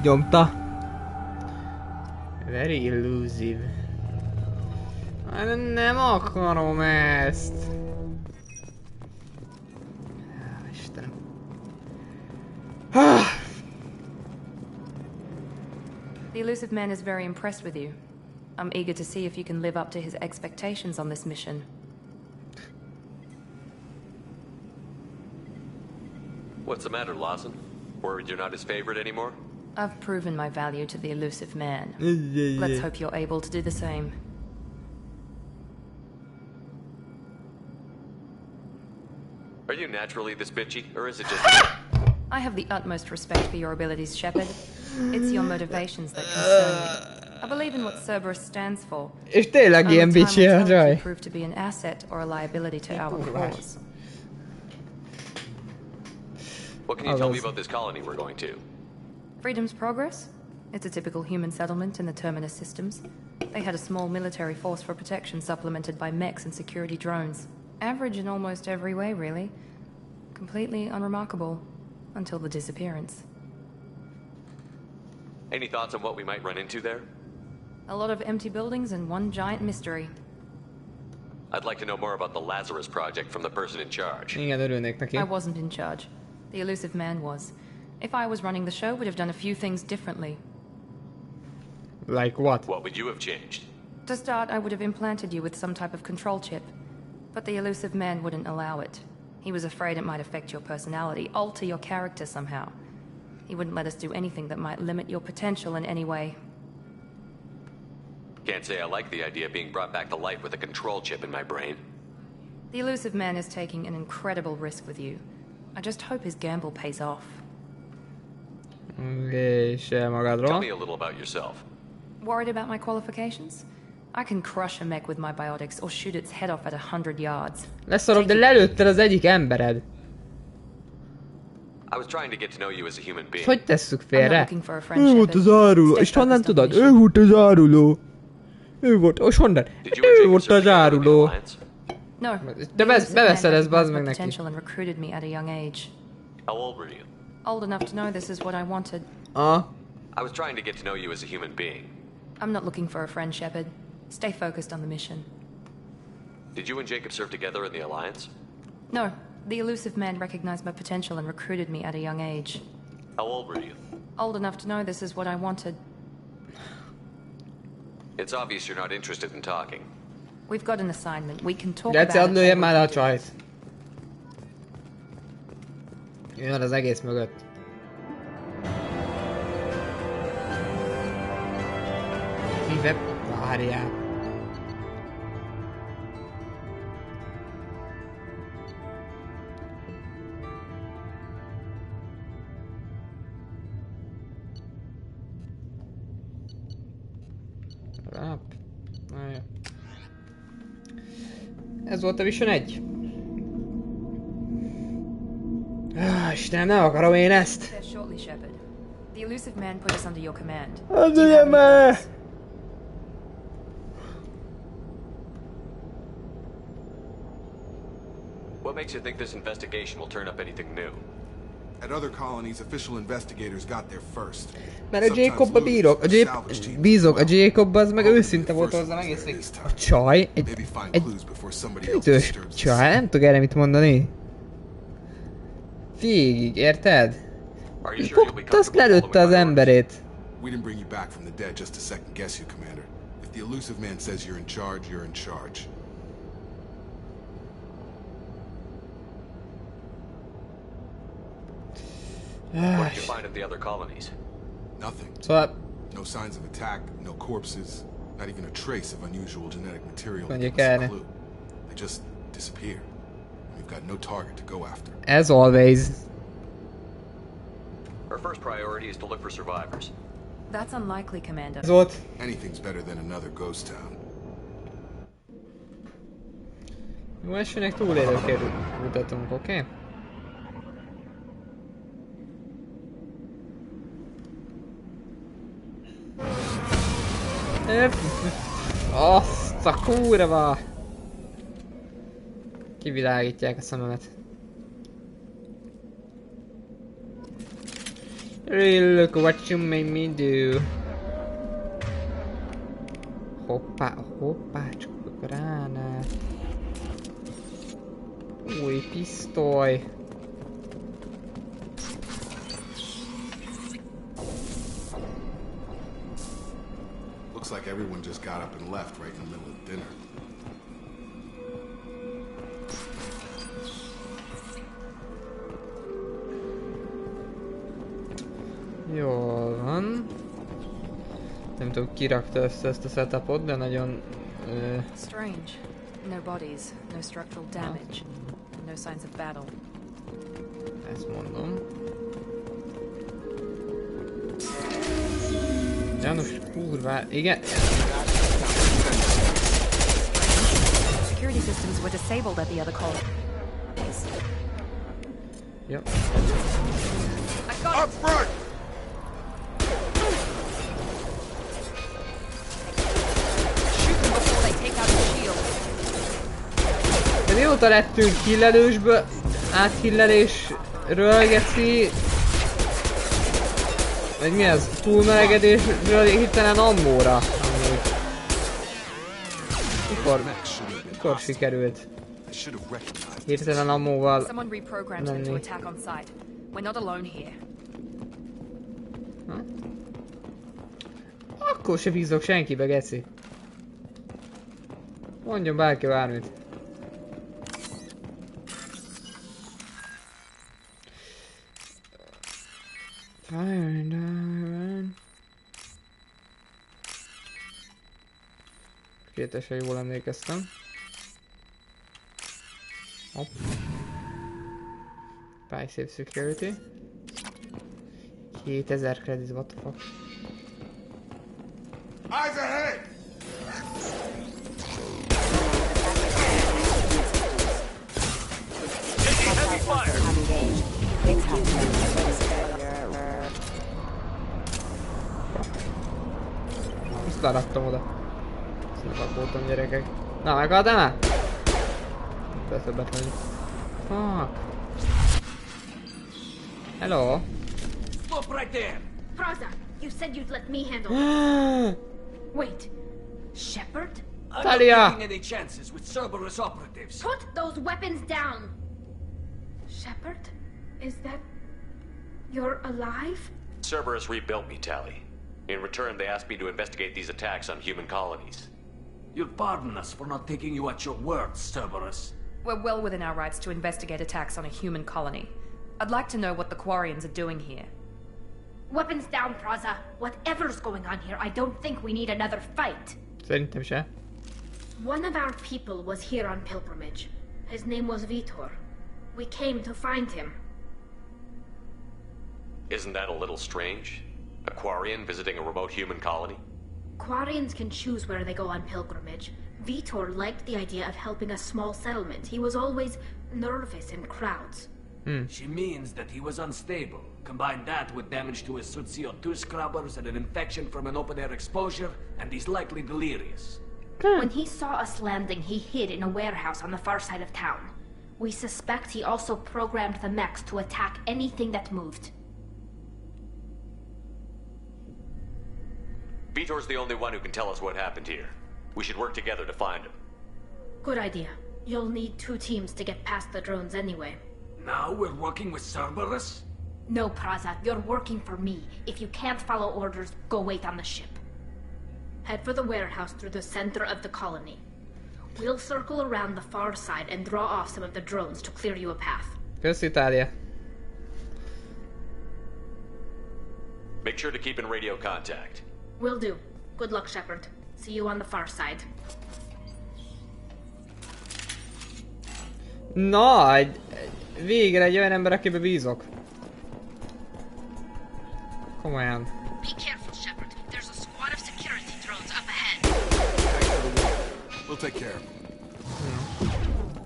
Nyomta. Very elusive. Nem akarom ezt. Istenem. The elusive man is very impressed with you. I'm eager to see if you can live up to his expectations on this mission. What's the matter, Lawson? Worried you're not his favorite anymore? I've proven my value to the elusive man. Let's hope you're able to do the same. Are you naturally this bitchy, or is it just... I have the utmost respect for your abilities, Shepard. It's your motivations that concern me. I believe in what Cerberus stands for. És tényleg ilyen bitchy a csaj. Prove to be an asset or a liability to our cause. What can you tell me about this colony we're going to? Freedom's Progress? It's a typical human settlement in the Terminus systems. They had a small military force for protection supplemented by mechs and security drones. Average in almost every way, really. Completely unremarkable. Until the disappearance. Any thoughts on what we might run into there? A lot of empty buildings and one giant mystery. I'd like to know more about the Lazarus Project from the person in charge. Igen, örülnék neki. I wasn't in charge. The elusive man was. If I was running the show, we'd have done a few things differently. Like what? What would you have changed? To start, I would have implanted you with some type of control chip. But the elusive man wouldn't allow it. He was afraid it might affect your personality, alter your character somehow. He wouldn't let us do anything that might limit your potential in any way. Can't say I like the idea of being brought back to life with a control chip in my brain. The elusive man is taking an incredible risk with you. I just hope his gamble pays off. Tell me a little about yourself. Worried about my qualifications? I can crush a mech with my biotics or shoot its head off at 100 yards. Leszarom, de lelőtted az egyik embered. I was trying to get to know you as a human being. Hogy tesszük félre? Ő volt az áruló, és honnan tudod? Ő volt az áruló. Ő volt, és honnan? Ő volt az áruló. No. De beveszed ezt, bazd meg neki. And recruited me at a young age. How old were you? Old enough to know this is what I wanted. I was trying to get to know you as a human being. I'm not looking for a friend, Shepard. Stay focused on the mission. Did you and Jacob serve together in the Alliance? No. The elusive man recognized my potential and recruited me at a young age. How old were you? Old enough to know this is what I wanted. It's obvious you're not interested in talking. We've got an assignment. We can talk about it. Lője már a csajt. Jön az egész mögött. Hívep, várjál. Ez volt a Vision 1. Istenem, nem akarom én ezt. The elusive man put us under your command. What makes you think this investigation will turn up anything new? At other colonies, official investigators got there first. Mert a Jacobba bízok, a Jacob az meg őszinte volt hozzám egészig. A csaj, egy ütős csaj, nem tudok erre mit mondani. Végig, érted? Pont azt lelőtte az emberét. We didn't bring you back from the dead just to second guess you, Commander. If the elusive man says you're in charge, you're in charge. What did you find at the other colonies? Nothing. No signs of attack, no corpses, not even a trace of unusual genetic material. They just disappear. We've got no target to go after. As always. Our first priority is to look for survivors. That's unlikely, Commander. Anything's better than another ghost town. Jó esőnek túlélőket mutatunk, oké? Azt a kurva! Kivilágítják a szememet. Really look what you made me do. Hoppá, csak gránát. Új pisztoly. Looks like everyone just got up and left right in the middle of dinner. Jól van. Nem tudom, ki rakta össze ezt a setupot, de nagyon... Strange. No bodies, no structural damage, no no signs of battle. Ezt mondom. János, kurva, igen. Security systems were disabled at the other call. Yep. Up front! Shoot them before they take out the shield. De mióta lettünk killelősből, átkillelésről, geci... Vagy mi ez? Túlmelegedésről hirtelen ammóra. Mikor sikerült hirtelen ammóval menni? Akkor se bízok senkibe, geci. Mondjon bárki bármit. Fire and Iron. Kétesen jól emlékeztem. Hopp. Buy Save Security. 2000 credit, what the fuck. Eyes ahead! Taking heavy fire! Azt leraktam oda. Ezt megakódtam, gyerekek. Na, megadám már? De többet lenni. Fuck. Hello. Stop right there! Praza, you said you'd let me handle it. Wait, Shepard? I'm not taking any chances with Cerberus operatives. Put those weapons down! Shepard? Is that... You're alive? Cerberus rebuilt me, Tally. In return, they asked me to investigate these attacks on human colonies. You'll pardon us for not taking you at your word, Cerberus. We're well within our rights to investigate attacks on a human colony. I'd like to know what the Quarians are doing here. Weapons down, Praza. Whatever's going on here, I don't think we need another fight. Szerintem se. One of our people was here on pilgrimage. His name was Vitor. We came to find him. Isn't that a little strange? A Quarian visiting a remote human colony? Quarians can choose where they go on pilgrimage. Vitor liked the idea of helping a small settlement. He was always nervous in crowds. She means that he was unstable. Combine that with damage to his suit CO2 scrubbers and an infection from an open-air exposure, and he's likely delirious. When he saw us landing, he hid in a warehouse on the far side of town. We suspect he also programmed the mechs to attack anything that moved. Vitor's the only one who can tell us what happened here. We should work together to find him. Good idea. You'll need 2 teams to get past the drones anyway. Now we're working with Cerberus? No, Praza, you're working for me. If you can't follow orders, go wait on the ship. Head for the warehouse through the center of the colony. We'll circle around the far side and draw off some of the drones to clear you a path. Kösz, Itália. Make sure to keep in radio contact. Will do. Good luck, Shepard. See you on the far side. Na, végre egy olyan ember, akibe bízok. Komolyan. Be careful, Shepard. There's a squad of security drones up ahead. We'll take care.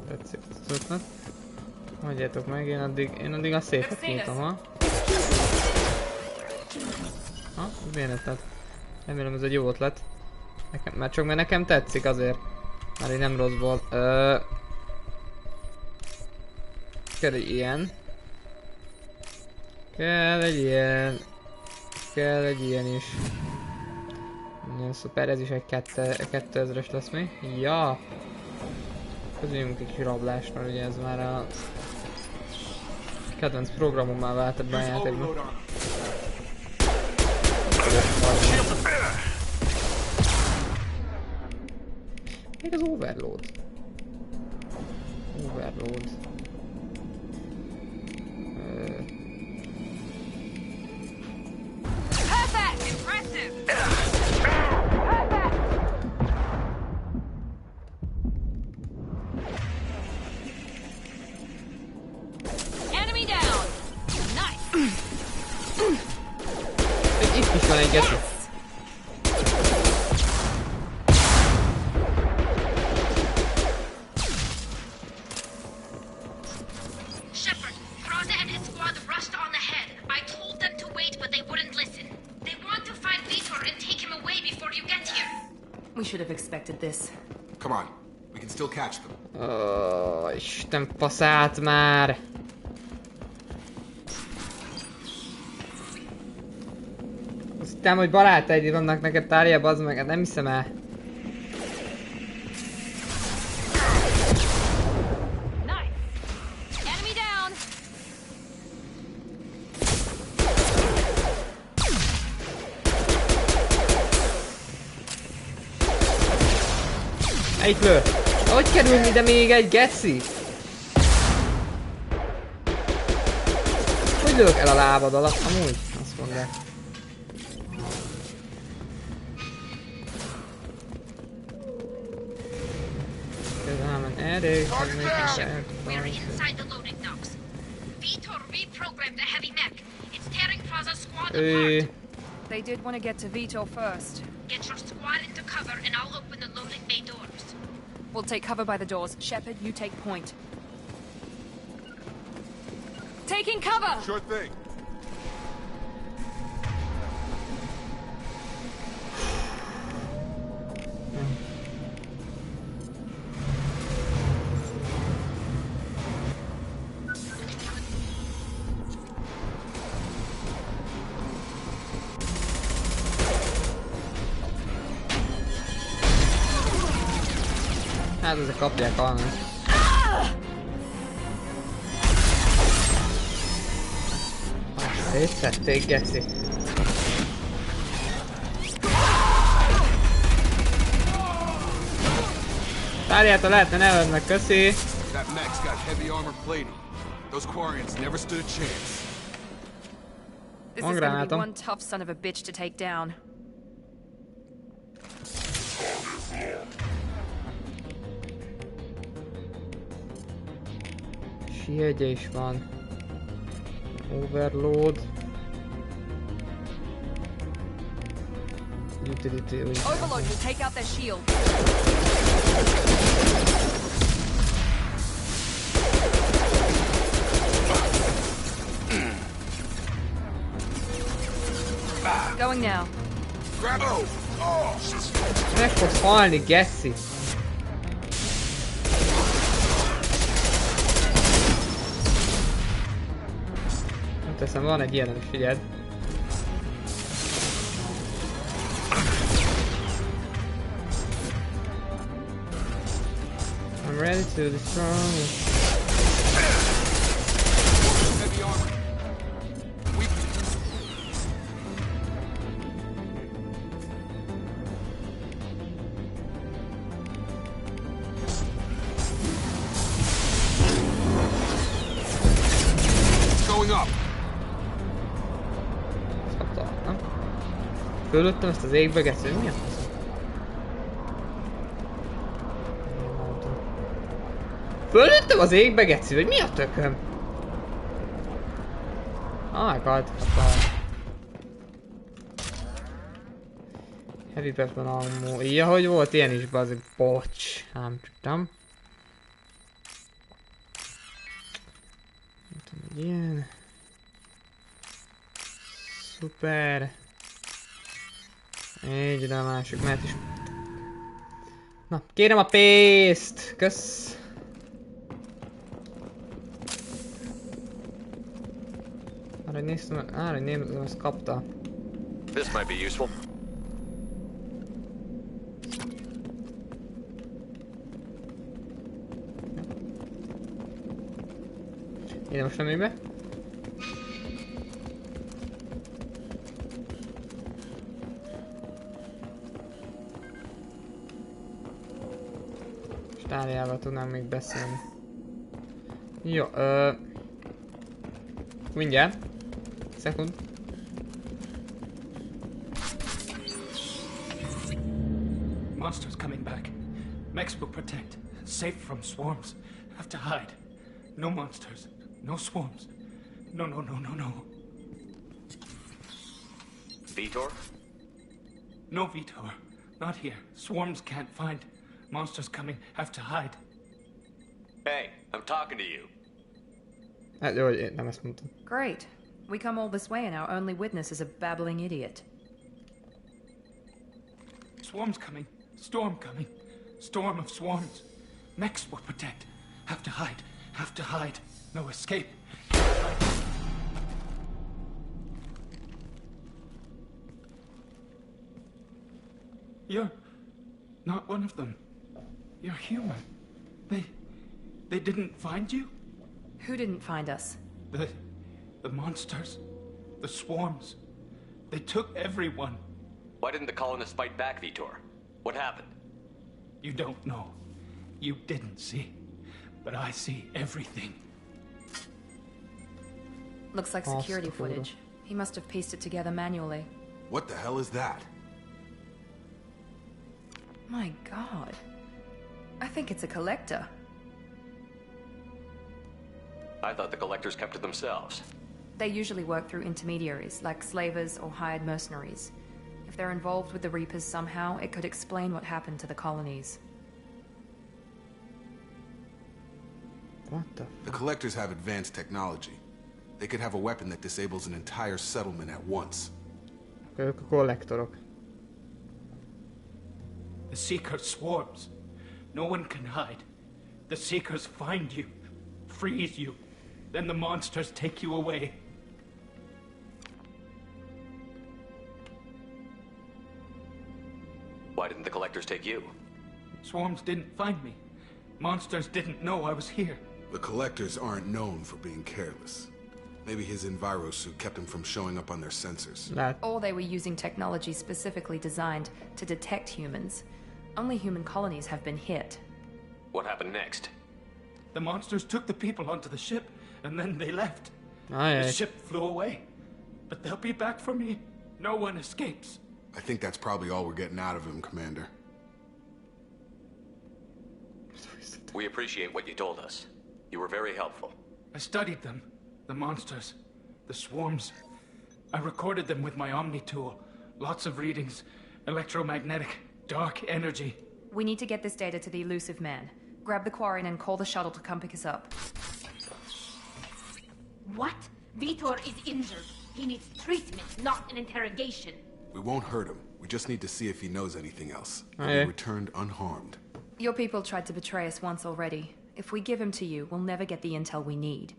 Tetszik az ötlet. Mondjátok meg, én addig a széfet nyitom, ha? Ha? Ez milyen ötlet? Remélem ez egy jó ötlet. Mert csak mert nekem tetszik azért. Már így nem rossz volt. Kell egy ilyen. Kell egy ilyen. Kell egy ilyen is. Nagyon szuper, ez is egy 2000-es lesz mi? Ja! Közüljünk egy kis rablást, mert ugye ez már a kedvenc programommá vált ebben a játékban. Még az Overload. Overload. Perfect! Impressive! egy geci. Shepard, Krause and his squad rushed on ahead. I told them to wait, but they wouldn't listen. They want to find Vitor and take him away before you get here. We should have expected this. Come on, we can still catch them. Oh, Isten faszát már! Azt hittem, hogy barátaid vannak neked tárja, bazd meg, nem hiszem el. Itt lő! Hogy kerül ide még egy geci? Hogy lők el a lábad alatt? Amúgy? Azt mondják. Erre, We're inside the loading docks. Vitor reprogrammed the heavy mech. It's tearing Krause's squad apart. They did want to get to Vitor first. Get your squad into cover and I'll open the loading bay doors. We'll take cover by the doors. Shepard, you take point. Taking cover! Sure thing. Hát ezek kapják alni. Szétszették, geci. Tárját, lehetne neved meg, köszi. That mech's got heavy armor plating. Those Quarians never stood a chance. This is gonna be one tough son of a bitch to take down. Siegye is van. Overload. Utility. Overload will take out their shield. Going now. Grab it! Oh! Meg fogsz halni, geci. Teszem, van egy ilyen is, figyeld. I'm ready to destroy. Heavy armor. Going up. Fölöttem ezt az égbe, geci, mi a fasz? Fölöttem az égbe, geci, vagy mi a tököm? Oh my god, heavy weapon ammo. Ja, hogy volt ilyen is, bazzik. Bocs, nem tudtam. Nem tudom, hogy ilyen. Szuper. Így, de a másik mehet is. Na, kérem a pénzt! Kösz! Arra néztem, ezt kapta. This might be useful. Ide most nem be? Tárjával tudnám még beszélni. Jó, mindjárt. Szekund. Monsters coming back. Mechs will protect. Safe from swarms. Have to hide. No monsters. No swarms. No. Vitor? No, Vitor. Not here. Swarms can't find. Monsters coming. Have to hide. Hey, I'm talking to you. Hát jó, hogy én nem ezt mondtam. Great. We come all this way and our only witness is a babbling idiot. Swarms coming. Storm coming. Storm of swarms. Mechs will protect. Have to hide. Have to hide. No escape. You're not one of them. You're human. They didn't find you? Who didn't find us? The monsters. The swarms. They took everyone. Why didn't the colonists fight back, Vitor? What happened? You don't know. You didn't see. But I see everything. Looks like security footage. He must have pieced it together manually. What the hell is that? My god. I think it's a collector. I thought the collectors kept to themselves. They usually work through intermediaries, like slavers or hired mercenaries. If they're involved with the Reapers somehow, it could explain what happened to the colonies. What the fuck? The collectors have advanced technology. They could have a weapon that disables an entire settlement at once. Ők a kollektorok. The Seeker swarms. No one can hide. The Seekers find you, freeze you, then the monsters take you away. Why didn't the collectors take you? Swarms didn't find me. Monsters didn't know I was here. The collectors aren't known for being careless. Maybe his enviro suit kept him from showing up on their sensors. Or they were using technology specifically designed to detect humans. Only human colonies have been hit. What happened next? The monsters took the people onto the ship, and then they left. Aye. The ship flew away. But they'll be back for me. No one escapes. I think that's probably all we're getting out of him, Commander. We appreciate what you told us. You were very helpful. I studied them. The monsters. The swarms. I recorded them with my Omni tool. Lots of readings. Electromagnetic. Dark energy. We need to get this data to the elusive man. Grab the Quarian and call the shuttle to come pick us up. What? Vitor is injured. He needs treatment, not an interrogation. We won't hurt him. We just need to see if he knows anything else. Aye. He returned unharmed. Your people tried to betray us once already. If we give him to you, we'll never get the intel we need.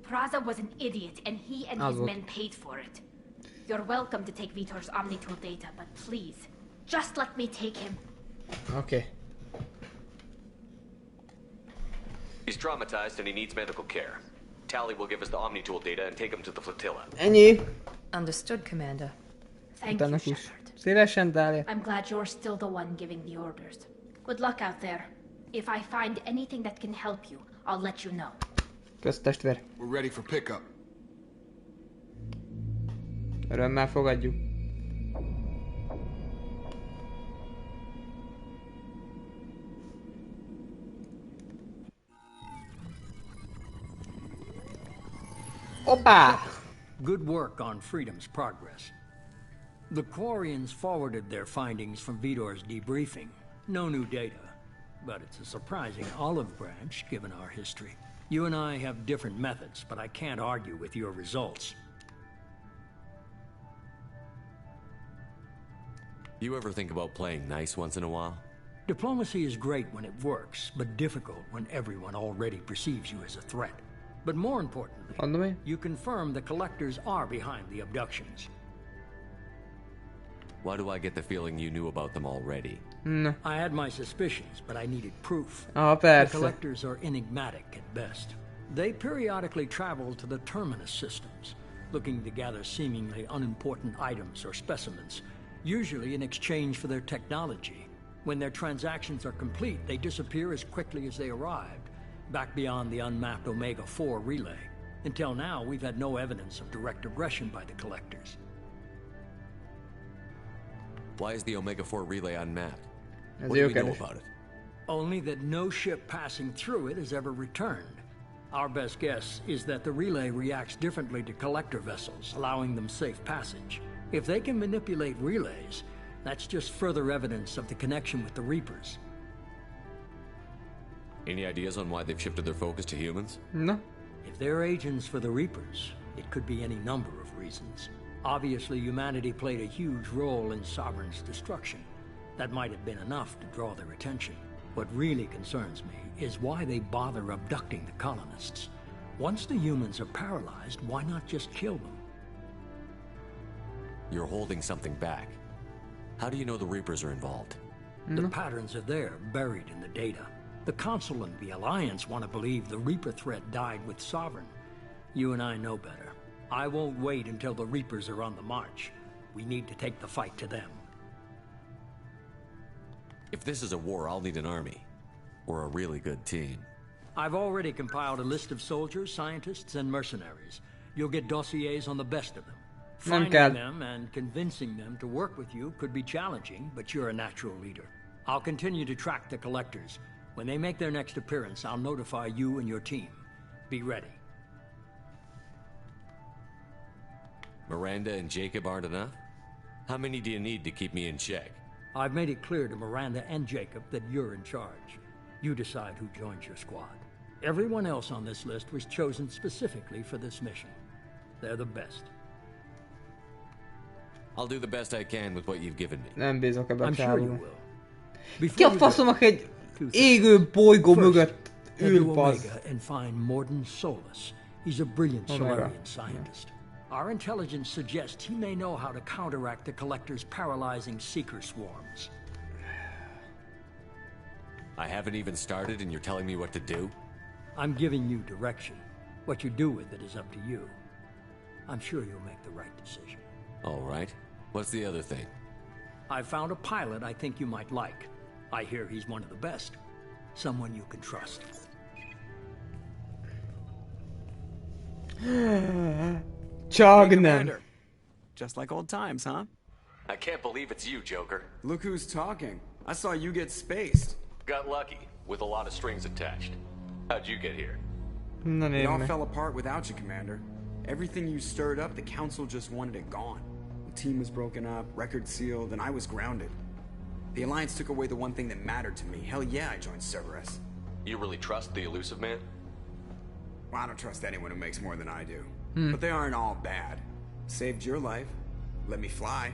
Praza was an idiot, and he and his men paid for it. You're welcome to take Vitor's Omnitool data, but please, just let me take him. Okay. He's traumatized and he needs medical care. Tally will give us the Omnitool data and take him to the flotilla. Ennyi. Understood, Commander. Thank you, Shepard. Szívesen, Dália. I'm glad you're still the one giving the orders. Good luck out there. If I find anything that can help you, I'll let you know. Kösz, testvér. We're ready for pickup. Örömmel fogadjuk. Opa! Good work on Freedom's progress. The Quarians forwarded their findings from Vitor's debriefing. No new data, but it's a surprising olive branch given our history. You and I have different methods, but I can't argue with your results. You ever think about playing nice once in a while? Diplomacy is great when it works, but difficult when everyone already perceives you as a threat. But more importantly, you confirm the collectors are behind the abductions. Why do I get the feeling you knew about them already? No. I had my suspicions, but I needed proof. Oh, persze. The collectors are enigmatic at best. They periodically travel to the terminus systems, looking to gather seemingly unimportant items or specimens, usually in exchange for their technology. When their transactions are complete, they disappear as quickly as they arrived, back beyond the unmapped Omega-4 relay. Until now, we've had no evidence of direct aggression by the collectors. Why is the Omega-4 relay unmapped? Ez What do jó we know kérdés. about it? Only that no ship passing through it has ever returned. Our best guess is that the relay reacts differently to collector vessels, allowing them safe passage. If they can manipulate relays, that's just further evidence of the connection with the Reapers. Any ideas on why they've shifted their focus to humans? No. If they're agents for the Reapers, it could be any number of reasons. Obviously, humanity played a huge role in Sovereign's destruction. That might have been enough to draw their attention. What really concerns me is why they bother abducting the colonists. Once the humans are paralyzed, why not just kill them? You're holding something back. How do you know the Reapers are involved? The patterns are there, buried in the data. The Council and the Alliance want to believe the Reaper threat died with Sovereign. You and I know better. I won't wait until the Reapers are on the march. We need to take the fight to them. If this is a war, I'll need an army. Or a really good team. I've already compiled a list of soldiers, scientists, and mercenaries. You'll get dossiers on the best of them. Finding them and convincing them to work with you could be challenging, but you're a natural leader. I'll continue to track the collectors. When they make their next appearance, I'll notify you and your team. Be ready. Miranda and Jacob aren't enough? How many do you need to keep me in check? I've made it clear to Miranda and Jacob that you're in charge. You decide who joins your squad. Everyone else on this list was chosen specifically for this mission. They're the best. I'll do the best I can with what you've given me. Nem bízok ebben a csávóban. Ki Ki a faszomak egy égő bolygó mögött ül, bazd? And find Morden Solus. He's a brilliant Solarian scientist. Our intelligence suggests he may know how to counteract the Collector's paralyzing seeker swarms. I haven't even started and you're telling me what to do? I'm giving you direction. What you do with it is up to you. I'm sure you'll make the right decision. All right. What's the other thing? I found a pilot I think you might like. I hear he's one of the best. Someone you can trust. Chagnan. Just like old times, huh? I can't believe it's you, Joker. Look who's talking. I saw you get spaced. Got lucky, with a lot of strings attached. How'd you get here? It all fell apart without you, Commander. Everything you stirred up, the Council just wanted it gone. The team was broken up, record sealed, and I was grounded. The Alliance took away the one thing that mattered to me. Hell yeah, I joined Cerberus. You really trust the Elusive Man? Well, I don't trust anyone who makes more than I do. But they aren't all bad. Saved your life, let me fly,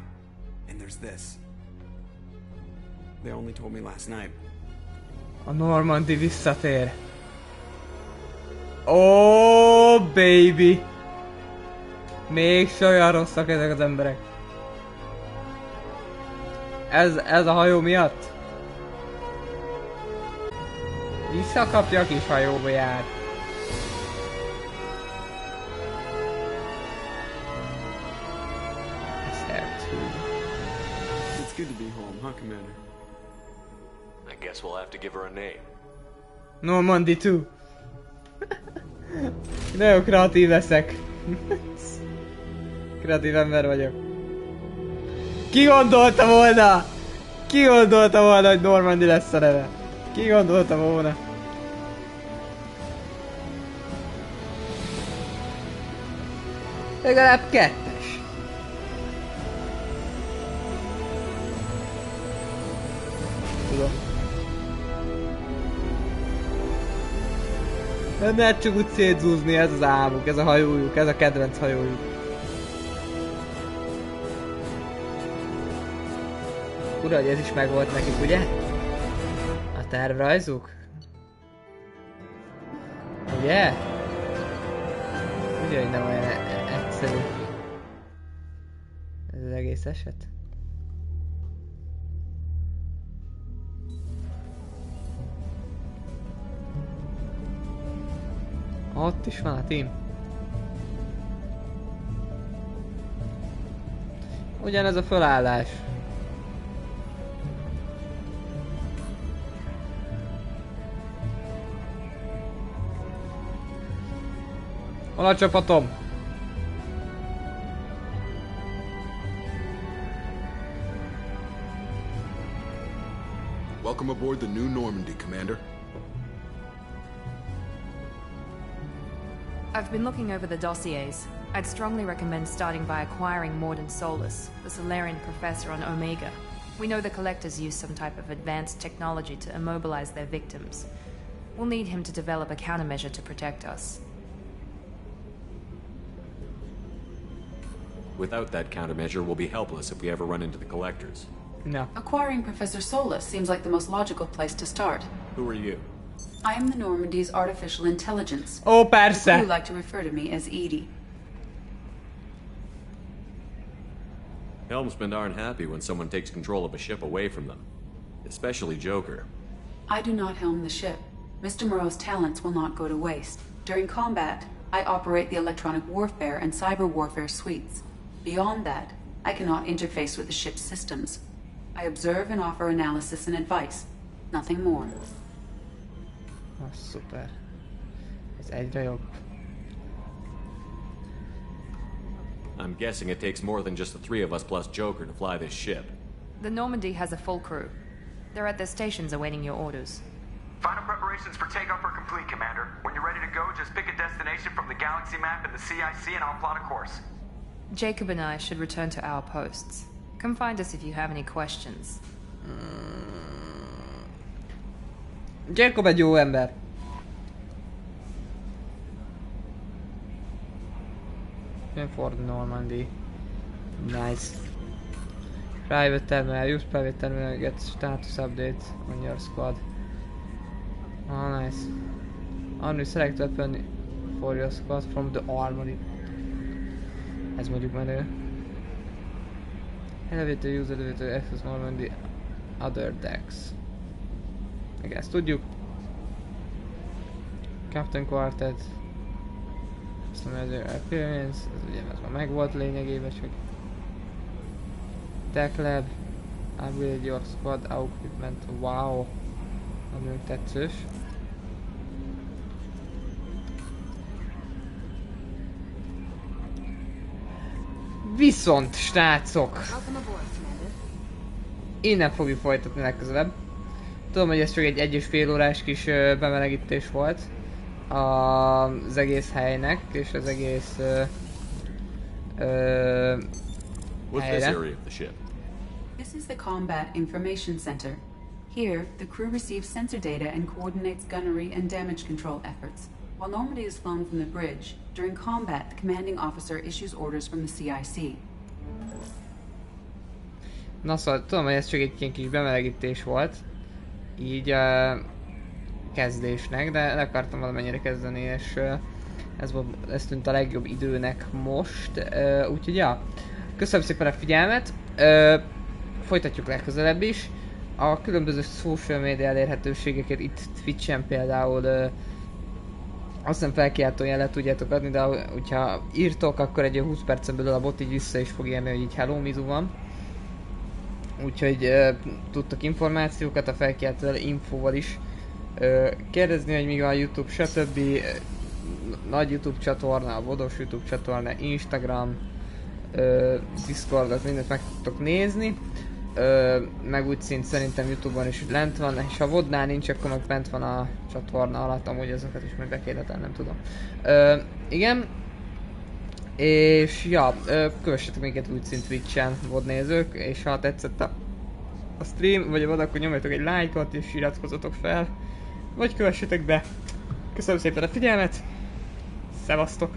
and there's this. They only told me last night. A Normandy visszatér. Oh, baby! Még se olyan rosszak ezek az emberek. Ez a hajó miatt? Visszakapja a kis hajóba jár. It's good to be home, huh, Commander? I guess we'll have to give her a name. Normandy 2. Nagyon kreatív leszek. Kreatív ember vagyok. Ki gondolta volna? Ki gondolta volna, hogy Normandy lesz a neve? Ki gondolta volna? Legalább kettes. Tudom. Nem lehet csak úgy szétzúzni, ez az álmuk, ez a hajójuk, ez a kedvenc hajójuk. Ura, hogy ez is megvolt nekik, ugye? A tervrajzuk? Ugye? Ugye, hogy nem olyan egyszerű. Ez az egész eset? Ott is van a team. Ugyanez a fölállás. Hol a csapatom? Welcome aboard the new Normandy, Commander. I've been looking over the dossiers. I'd strongly recommend starting by acquiring Morden Solus, the Solarian professor on Omega. We know the Collectors use some type of advanced technology to immobilize their victims. We'll need him to develop a countermeasure to protect us. Without that countermeasure, we'll be helpless if we ever run into the Collectors. No. Acquiring Professor Solus seems like the most logical place to start. Who are you? I am the Normandy's artificial intelligence. Oh, persze. You like to refer to me as Edie. Helmsmen aren't happy when someone takes control of a ship away from them. Especially Joker. I do not helm the ship. Mr. Moreau's talents will not go to waste. During combat, I operate the electronic warfare and cyber warfare suites. Beyond that, I cannot interface with the ship's systems. I observe and offer analysis and advice. Nothing more. Oh, szuper. Ez egyre jobb. I'm guessing it takes more than just the three of us plus Joker to fly this ship. The Normandy has a full crew. They're at their stations awaiting your orders. Final preparations for takeoff are complete, Commander. When you're ready to go, just pick a destination from the galaxy map and the CIC and I'll plot a course. Jacob and I should return to our posts. Come find us if you have any questions. Jacob egy jó ember. For Normandy. Nice. Private terminal. Use private terminal. Get status update on your squad. Oh, nice. Only select weapon for your squad from the armory. Ez mondjuk menő. Elevator, use elevator, access Normandy, other decks. Igen, ezt tudjuk. Captain Quartet. Customizer appearance, ez ugye ez már megvolt lényegében, csak Tech Lab, upgrade your squad equipment, wow, nagyon tetszős. Viszont srácok, innen fogjuk folytatni legközelebb. Tudom, hogy ez csak egy 1,5 órás kis bemelegítés volt az egész helynek, és az egész helyre. This is the Combat Information Center. Here, the crew receives sensor data and coordinates gunnery and damage control efforts. While Normandy is flown from the bridge, during combat, the commanding officer issues orders from the CIC. Na szóval, tudom, hogy ez csak egy ilyen kis bemelegítés volt, így kezdésnek, de le akartam valamennyire kezdeni, és ez tűnt a legjobb időnek most, úgyhogy ja, köszönöm szépen a figyelmet, folytatjuk legközelebb is, a különböző social media elérhetőségeket itt Twitchen például azt hiszem felkiáltó jelet tudjátok adni, de hogyha írtok, akkor egy 20 percen belül a bot így vissza is fog érni, hogy így hello mizu van. Úgyhogy tudtok információkat a felkiáltó infóval is kérdezni, hogy mi van a YouTube, stb. Nagy YouTube csatorna, a Bodos YouTube csatorna, Instagram, Discordot, mindent meg tudtok nézni. Meg úgy szint szerintem YouTube-on is lent van, és ha vodnál nincs, akkor meg bent van a csatorna alatt, amúgy azokat is meg bekérhetem, nem tudom. Igen. És ja, kövessetek minket úgy szint Twitchen, vodnézők, és ha tetszett a stream, vagy a VOD, akkor nyomjatok egy like-ot, és iratkozzatok fel, vagy kövessetek be. Köszönöm szépen a figyelmet, szevasztok!